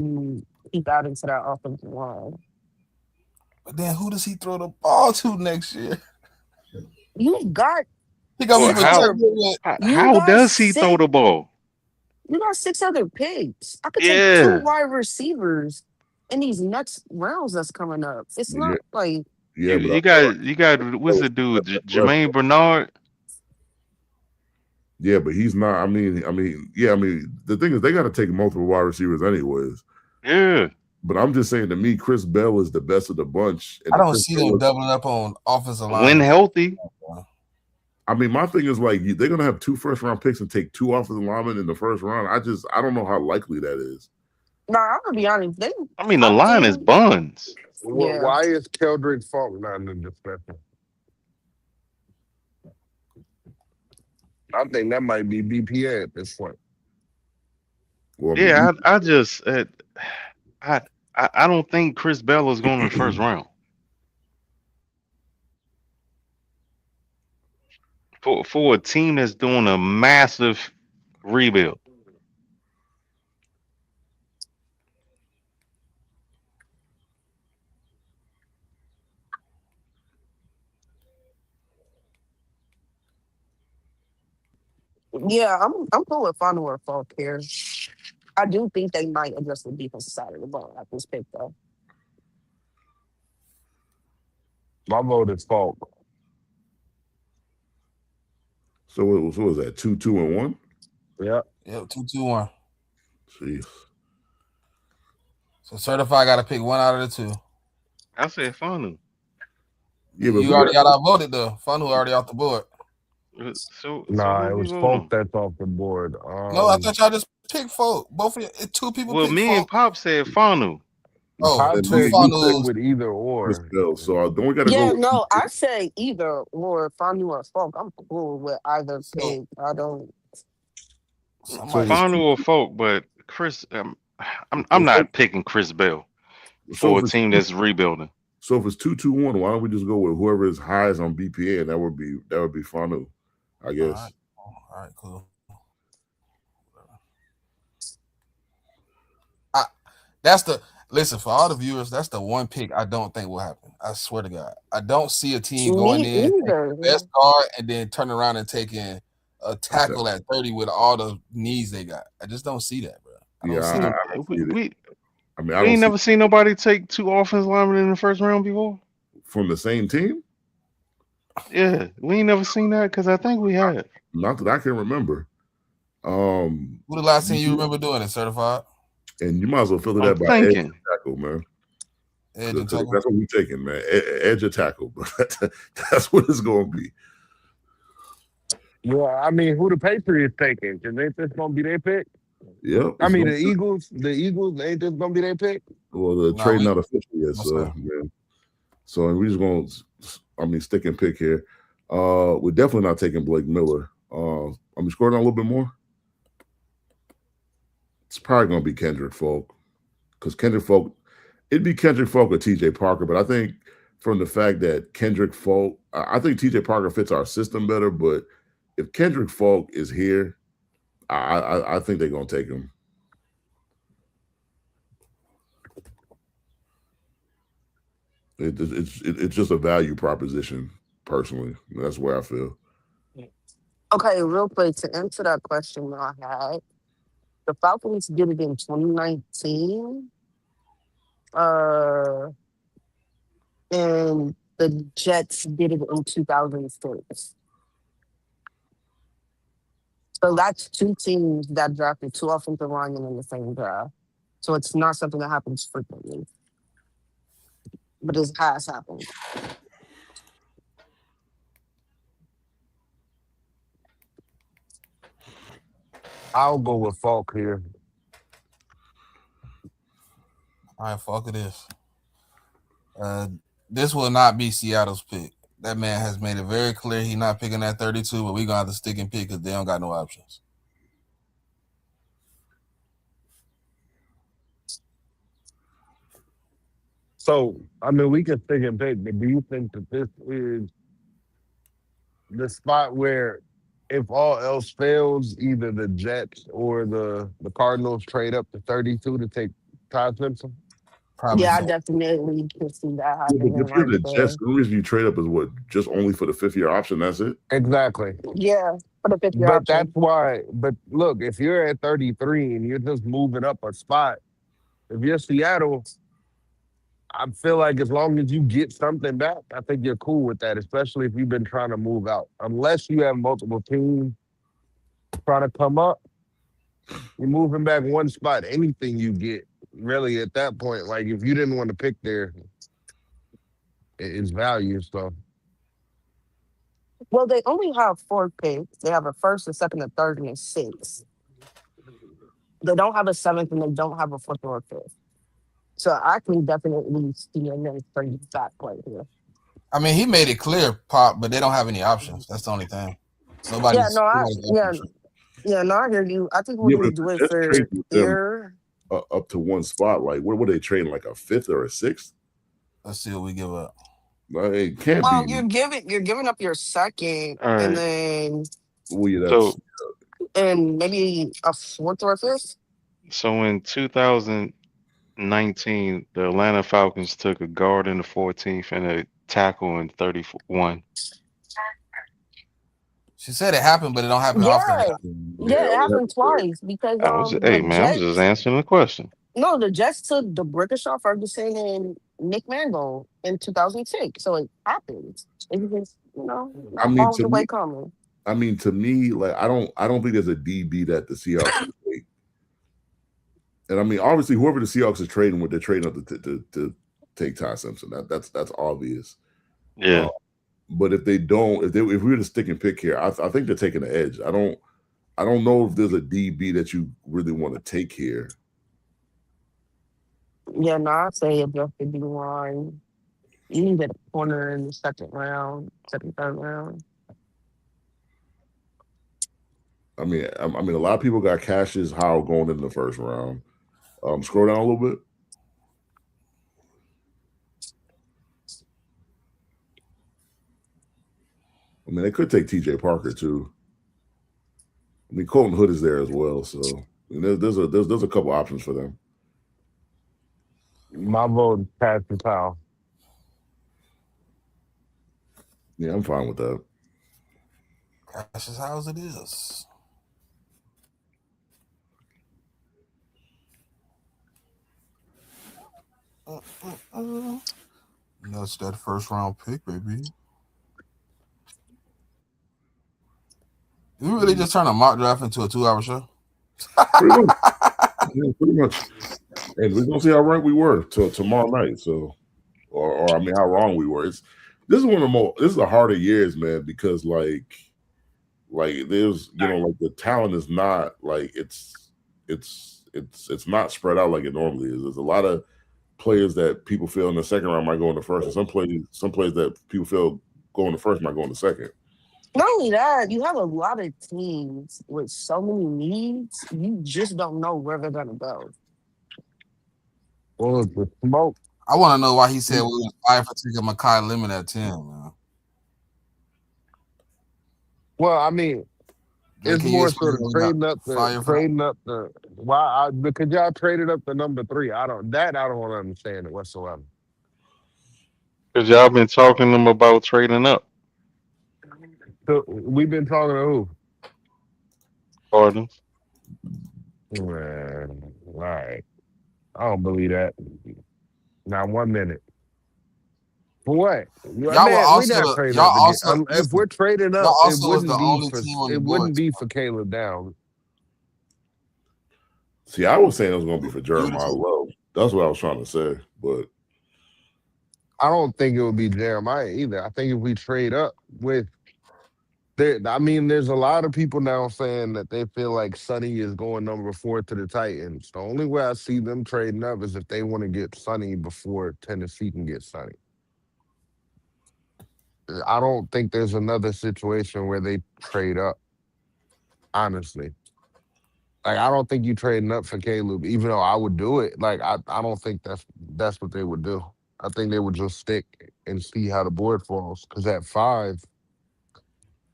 he got into that offensive line. But then who does he throw the ball to next year? You got He gonna Well, be six how other. protected with. You how got does he throw six. the ball? You got six other picks. I could take two Yeah, wide receivers in these next rounds that's coming up. It's Yeah, not like yeah, you but I you feel got like you got that what's was the dude left. Jermaine Bernard? Yeah, but he's not. Yeah. I mean, the thing is, they got to take multiple wide receivers anyways. Yeah, But I'm just saying, to me, Chris Bell is the best of the bunch, and I the don't Chris see Bell them is, doubling up on offensive when linemen. healthy. I mean, my thing is like they're gonna have 2 first-round picks and take 2 offensive linemen in the first round. I don't know how likely that is. nah, I'm gonna be honest. They I mean, the top line is team, buns. yeah. Why is Keldrick Funk not in the discussion? I think that might be BPA at this point. Well, I mean, Yeah, I just I I don't think Chris Bell is going in the first round for a team that's doing a massive rebuild. Yeah, I'm cool with Fanu or Falk here. I do think they might address the defensive side of the ball at this pick though. My vote is Falk. so what was that 2, 2, and 1? Yeah. Yep, 2-2-1. Jeez. So certified got to pick one out of the two. I said Fanu. Yeah, but You already got outvoted though. Fanu already off the board. So Nah, who it we was vote Falk on? that's off the board. No, I thought y'all just picked folk. Both of you, 2 people Well, picked me and folk. Pop said Fanu. Oh, Pop and 2 said he stuck Fanus. with either Chris or. Bell, so don't we got to go Yeah, with no, I say either or Fanu or Falk. I'm cool with either So pick. I don't. so if somebody. it's Fanu 2, or Folk, but Chris, I'm so, not picking Chris Bell so for if a it's team that's rebuilding. So if it's 2-2-1, why don't we just go with whoever is highest on BPA, and that would be Fanu, I All guess. right, all right, cool. I, that's the listen for all the viewers. That's the one pick I don't think will happen. I swear to God, I don't see a team going Me in taking either. the best guard and then turning around and taking a Okay. tackle at 30 with all the needs they got. I just don't see that, bro. I don't Yeah, see I them. don't We, see it. we I mean, I we don't ain't see never seen nobody take 2 offensive linemen in the first round before. from the same team. Yeah, we ain't never seen that because I think we have. Not that I can remember. Who the last team you remember doing it? Certified And you might as well filter I'm that by edge thinking. and tackle, man. edge and Because tackle. that's what we're taking, man. Edge or tackle, but that's what it's going to be. Well, I mean, who the Patriots taking? Because ain't this gonna be their pick? Yep. I mean, the Eagles ain't this gonna be their pick? Well, the Nah, trade not official yet, no, so sir. yeah. So we just going to, stick and pick here. We're definitely not taking Blake Miller. Scoring a little bit more. It's probably going to be Kendrick Folk, because it'd be Kendrick Folk or TJ Parker. But I think from the fact that Kendrick Folk, I think TJ Parker fits our system better. But if Kendrick Folk is here, I think they're going to take him. It's just a value proposition, personally. That's where I feel. Okay, real quick to answer that question I had, the Falcons did it in 2019, and the Jets did it in 2006. So that's 2 teams that drafted 2 offensive linemen in the same draft. So it's not something that happens frequently, but it has happened. I'll go with Falk here. All right, fuck it is. This will not be Seattle's pick. That man has made it very clear he's not picking that 32, but we gonna have to stick and pick because they don't got no options. So, I mean, we can stick and pick, but do you think that this is the spot where, if all else fails, either the Jets or the Cardinals trade up to 32 to take Todd Simpson? Probably Yeah, I so. definitely can see that Yeah, but happening if you're right the there. Jets, the only reason you trade up is what? Just only for the 5th-year option. That's it. Exactly. Yeah, for the fifth year But that's option. why, but look, if you're at 33 and you're just moving up a spot, if you're Seattle, I feel like as long as you get something back, I think you're cool with that, especially if you've been trying to move out. Unless you have multiple teams trying to come up, you're moving back one spot. Anything you get, really, at that point, like if you didn't want to pick there, it's value. So Well, they only have 4 picks. They have a first, a second, a third, and a sixth. They don't have a seventh, and they don't have a fourth or a fifth. So I can definitely see a nice bring back right here. I mean, he made it clear, Pop, but they don't have any options. That's the only thing. Yeah, Nobody's no, open. yeah, no, I hear you. I think we're Yeah, but gonna if the do it Jets trade for with them ear. up to one spot, like what were they trading? Like a 5th or a 6th? Let's see what we give up. Like, it can't Well, be. you're giving up your second, All and right. then Well, yeah, that's So and maybe a fourth or a fifth. so in 2019, the Atlanta Falcons took a guard in the 14th and a tackle in 31. She said it happened, but it don't happen often. Yeah, yeah, yeah, it it only happened happened twice. twice because I was, the hey man, I was just Jets. answering the question. No, the Jets took the Brickishaw Ferguson and Nick Mangold in 2006. So it happens. It's just, I not mean, all to the way me, coming. like I don't think there's a DB that the Seahawks can take. And I mean, obviously, whoever the Seahawks are trading with, they're trading up to take Ty Simpson. That's obvious. Yeah. But if they don't, if we were to stick and pick here, I think they're taking the edge. I don't know if there's a DB that you really want to take here. Yeah, no, I'd say adjusted D line. You need a corner in the second round, second, third round. I mean, a lot of people got Cassius Howell going in the first round. Scroll down a little bit. I mean, they could take T.J. Parker too. I mean, Colton Hood is there as well, so I mean, there's a couple options for them. my vote is Patrick Powell. Yeah, I'm fine with that. That's just how it is. That's that first round pick, baby. We really just turn a mock draft into a 2-hour show. Pretty much. Yeah, pretty much. And we're gonna see how right we were till tomorrow night. So, or I mean, how wrong we were. This is one of the more. This is the harder years, man, because like there's like the talent is not like it's not spread out like it normally is. There's a lot of players that people feel in the second round might go in the first, and some players that people feel go in the first might go in the second. Not only that, you have a lot of teams with so many needs, you just don't know where they're gonna go. Well, the smoke. I want to know why he said we was fired for taking Makai Lemon at 10, man. Well, I mean, it's Can you more explain sort of why we got fired for that? trading up the because y'all traded up the number 3. I don't want to understand it whatsoever. Because y'all been talking to them about trading up, So we've been talking to who? Gordon. Man, all right. I don't believe that. Now 1 minute. For what? Y'all were Man, we also not trading y'all up again. also If listen. we're trading Y'all up, also was the only team on the it board. wouldn't be for Caleb Down. See, I was saying it was going to be for You Jeremiah too. Love. That's what I was trying to say. But I don't think it would be Jeremiah either. I think if we trade up with there's a lot of people now saying that they feel like Sonny is going number 4 to the Titans. The only way I see them trading up is if they want to get Sonny before Tennessee can get Sonny. I don't think there's another situation where they trade up. Honestly, like I don't think you trading up for Caleb, even though I would do it. Like I don't think that's what they would do. I think they would just stick and see how the board falls. Because at 5,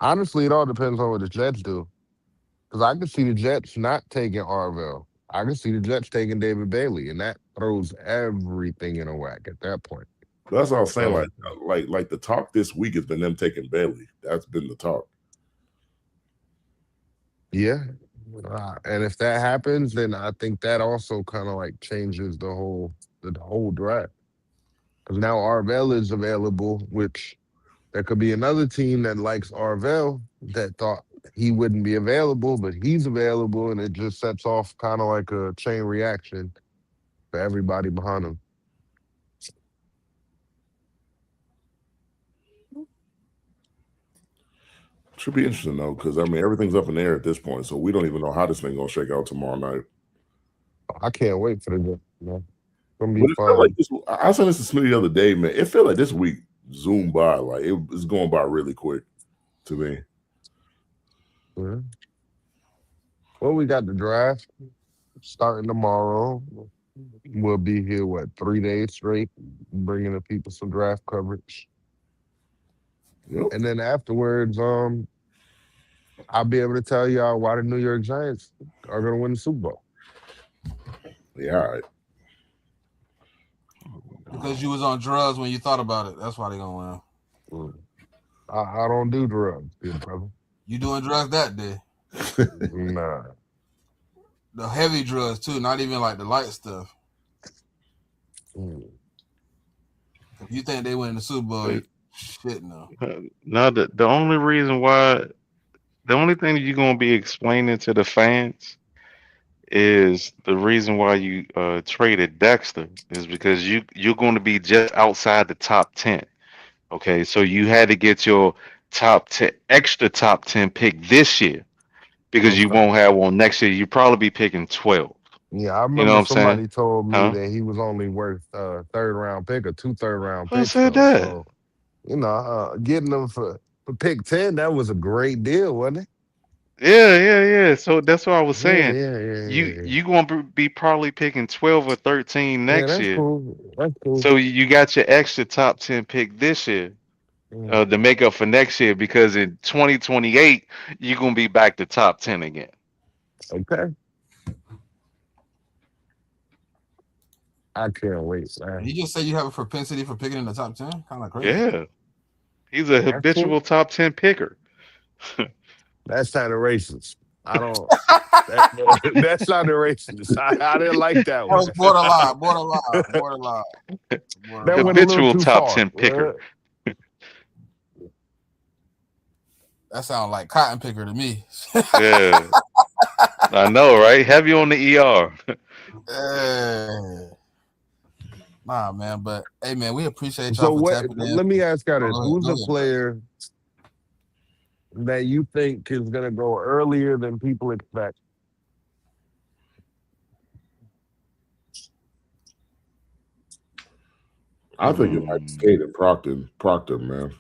honestly, it all depends on what the Jets do. Because I can see the Jets not taking Arvell. I can see the Jets taking David Bailey, and that throws everything in a whack at that point. That's what I was saying. So Like the talk this week has been them taking Bailey. That's been the talk. Yeah. And if that happens, then I think that also kind of like changes the whole draft. Because now Arvell is available, which there could be another team that likes Arvell that thought he wouldn't be available, but he's available, and it just sets off kind of like a chain reaction for everybody behind him. Should be interesting though, because I mean everything's up in the air at this point, so we don't even know how this thing gonna shake out tomorrow night. I can't wait for the It's gonna be But it felt fun. like this. I said this to Smitty the other day, man. It felt like this week zoomed by. Like it's going by really quick to me. Yeah. Well, we got the draft starting tomorrow. We'll be here, 3 days straight, bringing the people some draft coverage. Yep. And then afterwards, I'll be able to tell y'all why the New York Giants are going to win the Super Bowl. Yeah, all right. Because you was on drugs when you thought about it. That's why they gonna win. I don't do drugs, good brother. You doing drugs that day? Nah. The heavy drugs too, not even like the light stuff. Mm. If you think they win the Super Bowl, shit no. now the only reason why, the only thing that you're gonna be explaining to the fans is the reason why you traded Dexter is because you're going to be just outside the top 10. Okay, so you had to get your top 10 extra top 10 pick this year because you Okay. won't have one next year. You probably be picking 12. Yeah, I You know remember what I'm saying? somebody told me Huh? that he was only worth third round pick or 2 third-round Who picks said though. that? So, getting them for pick 10, that was a great deal, wasn't it? Yeah. So that's what I was Yeah, saying. yeah, yeah, You yeah, yeah. you going to be probably picking 12 or 13 Yeah, next that's year. cool. That's cool. So you got your extra top 10 pick this year. Yeah. To make up for next year because in 2028 you're gonna be back to top 10 again. Okay. I can't wait, man. He just said you have a propensity for picking in the top 10. Kind of crazy. Yeah, he's a That's cool. habitual top 10 picker. That's kind of racist. I don't. That's not a racist. I didn't like that That one. was borderline. That went a little Habitual too top far. 10 picker. That sounds like cotton picker to me. Yeah, I know, right? Heavy on the ER. Hey. Nah, man, but hey, man, we appreciate y'all So for what? tapping in. Let me ask you Oh, this: go ahead, who's go a ahead. player that you think is going to go earlier than people expect? I think it might be Skate and Proctor, man.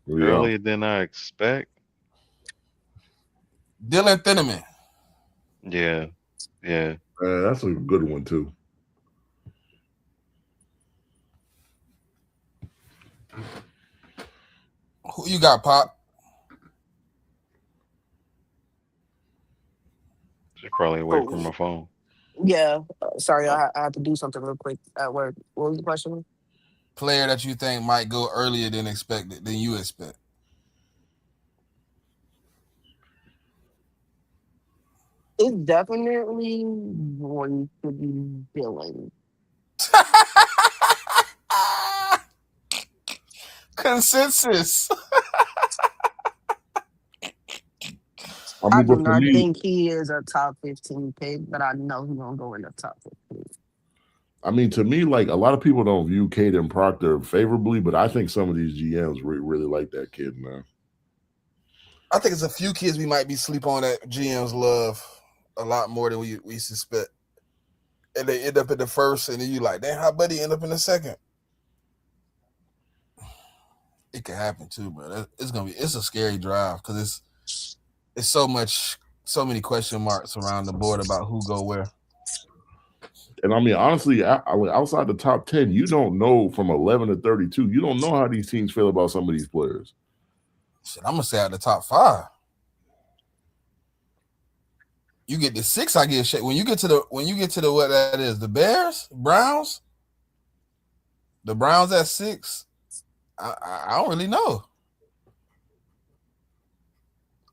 Yeah, Earlier than I expect. Dylan Thieneman. Yeah. that's a good one too. Who you got, Pop? She's probably away from my phone. Yeah. Sorry, I had to do something real quick at work. What was the question? Player that you think might go earlier than expected, than you expect. It's definitely going to be Dylan. Consensus. I I mean, do but for not me, think he is a top 15 pick, but I know he's gonna go in the top 15. I mean, to me, like a lot of people don't view Caden Proctor favorably, but I think some of these GMs really like that kid, man. I think it's a few kids we might be sleep on that GMs love a lot more than we suspect. And they end up in the first, and then you like, damn, how buddy end up in the second? it could happen too, bro. It's a scary drive because it's so many question marks around the board about who go where. And I mean, honestly, outside the top 10, you don't know from 11 to 32. You don't know how these teams feel about some of these players. Shit, I'm gonna say out the top 5. You get to 6, I get shit. When you get to the what that is, the Bears, Browns, the Browns at 6. I don't really know.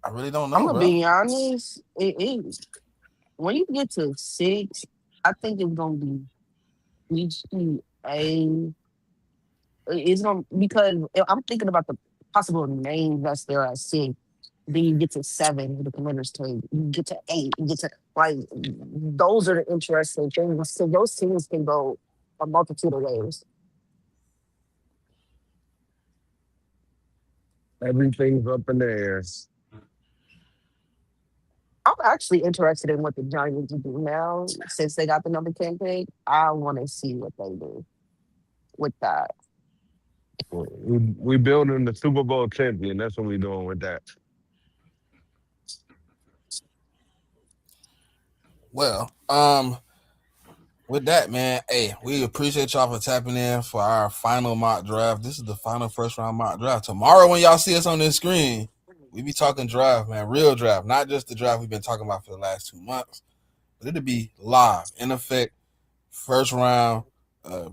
I really don't know. I'm gonna be honest. When you get to 6, I think it's gonna be HGA. It's gonna because I'm thinking about the possible names that's there at 6. Then you get to 7 with the Commanders team. You get to 8. You get to those are the interesting things. So those teams can go a multitude of ways. Everything's up in the air. I'm actually interested in what the Giants do now since they got the number 10 pick. I want to see what they do with that. We building the Super Bowl champion. That's what we doing with that. Well, with that, man, hey, we appreciate y'all for tapping in for our final mock draft. This is the final first round mock draft. Tomorrow, when y'all see us on this screen, we be talking draft, man, real draft, not just the draft we've been talking about for the last 2 months, but it'll be live, in effect, first round.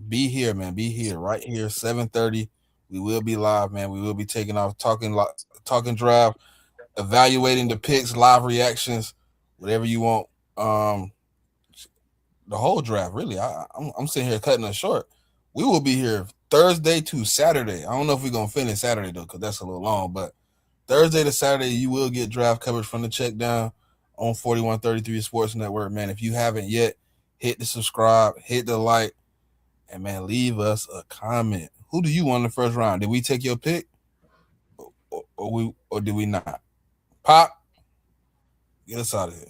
Be here, man, be here, right here, 7:30. We will be live, man. We will be taking off, talking draft, evaluating the picks, live reactions, whatever you want. The whole draft, really. I'm sitting here cutting us short. We will be here Thursday to Saturday. I don't know if we're gonna finish Saturday though, because that's a little long. But Thursday to Saturday, you will get draft coverage from the CheckDown on 4133 Sports Network. Man, if you haven't yet, hit the subscribe, hit the like, and man, leave us a comment. Who do you want in the first round? Did we take your pick, or did we not? Pop, get us out of here.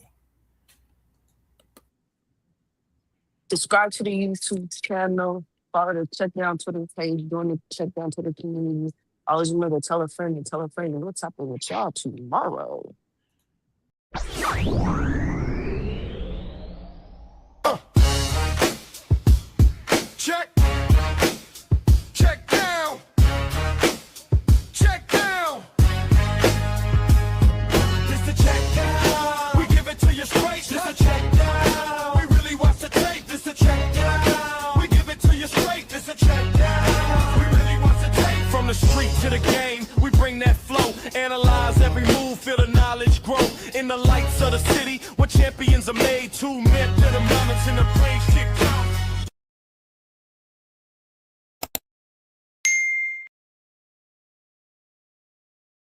Subscribe to the YouTube channel. Follow the CheckDown Twitter page. Join the CheckDown Twitter community. Always remember to tell a friend and tell a friend. And what's happening with y'all tomorrow? Check. Check down. Check down. This the check down. We give it to you straight. This the check down. We really watch the tape. This the check down. We give it to you straight. This the check down. We really watch the tape. From the street to the game, we bring that flow. Analyze every move, feel the knowledge grow. In the lights of the city, where champions are made. 2 men to the moments in the place kicked out.